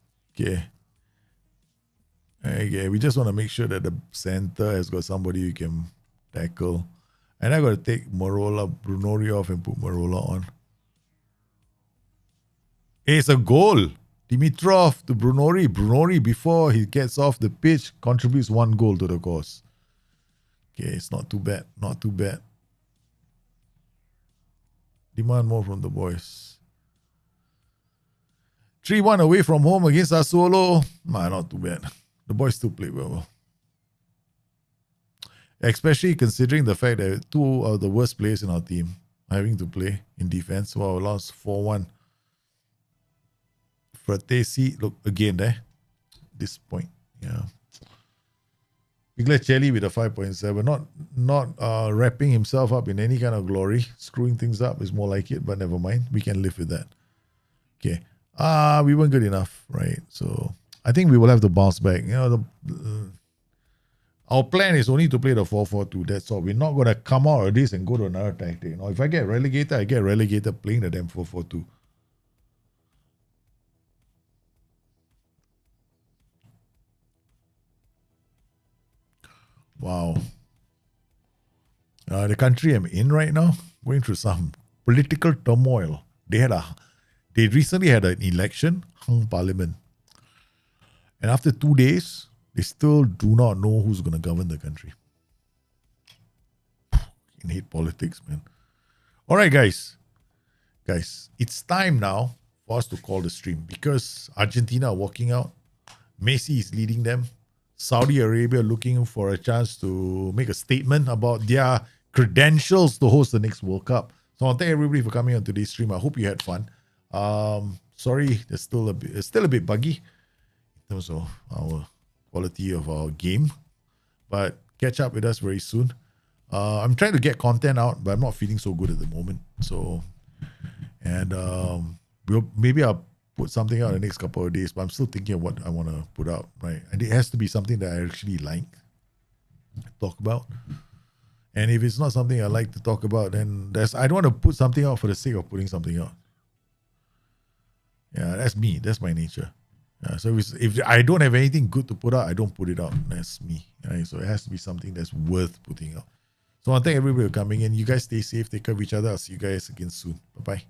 Okay, we just want to make sure that the center has got somebody who can tackle. And I got to take Brunori off and put Marola on. It's a goal. Dimitrov to Brunori. Brunori, before he gets off the pitch, contributes 1 goal to the cause. Okay, it's not too bad. Not too bad. Demand more from the boys. 3-1 away from home against Sassuolo. Not too bad. The boys still play well. Especially considering the fact that 2 of the worst players in our team are having to play in defense. Wow, lost 4-1. Fratesi, look again there. This point, yeah. Iglesias with a 5.7, not wrapping himself up in any kind of glory. Screwing things up is more like it, but never mind. We can live with that. Okay. We weren't good enough, right? So I think we will have to bounce back. Our plan is only to play the 4-4-2. That's all. We're not going to come out of this and go to another tactic. If I get relegated, I get relegated playing the damn 4-4-2. Wow. The country I'm in right now, going through some political turmoil. They recently had an election, hung parliament. And after 2 days, they still do not know who's going to govern the country. I hate politics, man. All right, guys. Guys, it's time now for us to call the stream because Argentina are walking out. Messi is leading them. Saudi Arabia looking for a chance to make a statement about their credentials to host the next World Cup. So I want to thank everybody for coming on today's stream. I hope you had fun. Sorry, it's still a bit buggy in terms of our quality of our game, but catch up with us very soon. I'm trying to get content out, but I'm not feeling so good at the moment. So, and I'll put something out in the next couple of days, but I'm still thinking of what I want to put out, right? And it has to be something that I actually like to talk about. And if it's not something I like to talk about, then I don't want to put something out for the sake of putting something out. Yeah, that's me. That's my nature. Yeah, so if I don't have anything good to put out, I don't put it out. That's me. Right? So it has to be something that's worth putting out. So I want to thank everybody for coming in. You guys stay safe. Take care of each other. I'll see you guys again soon. Bye-bye.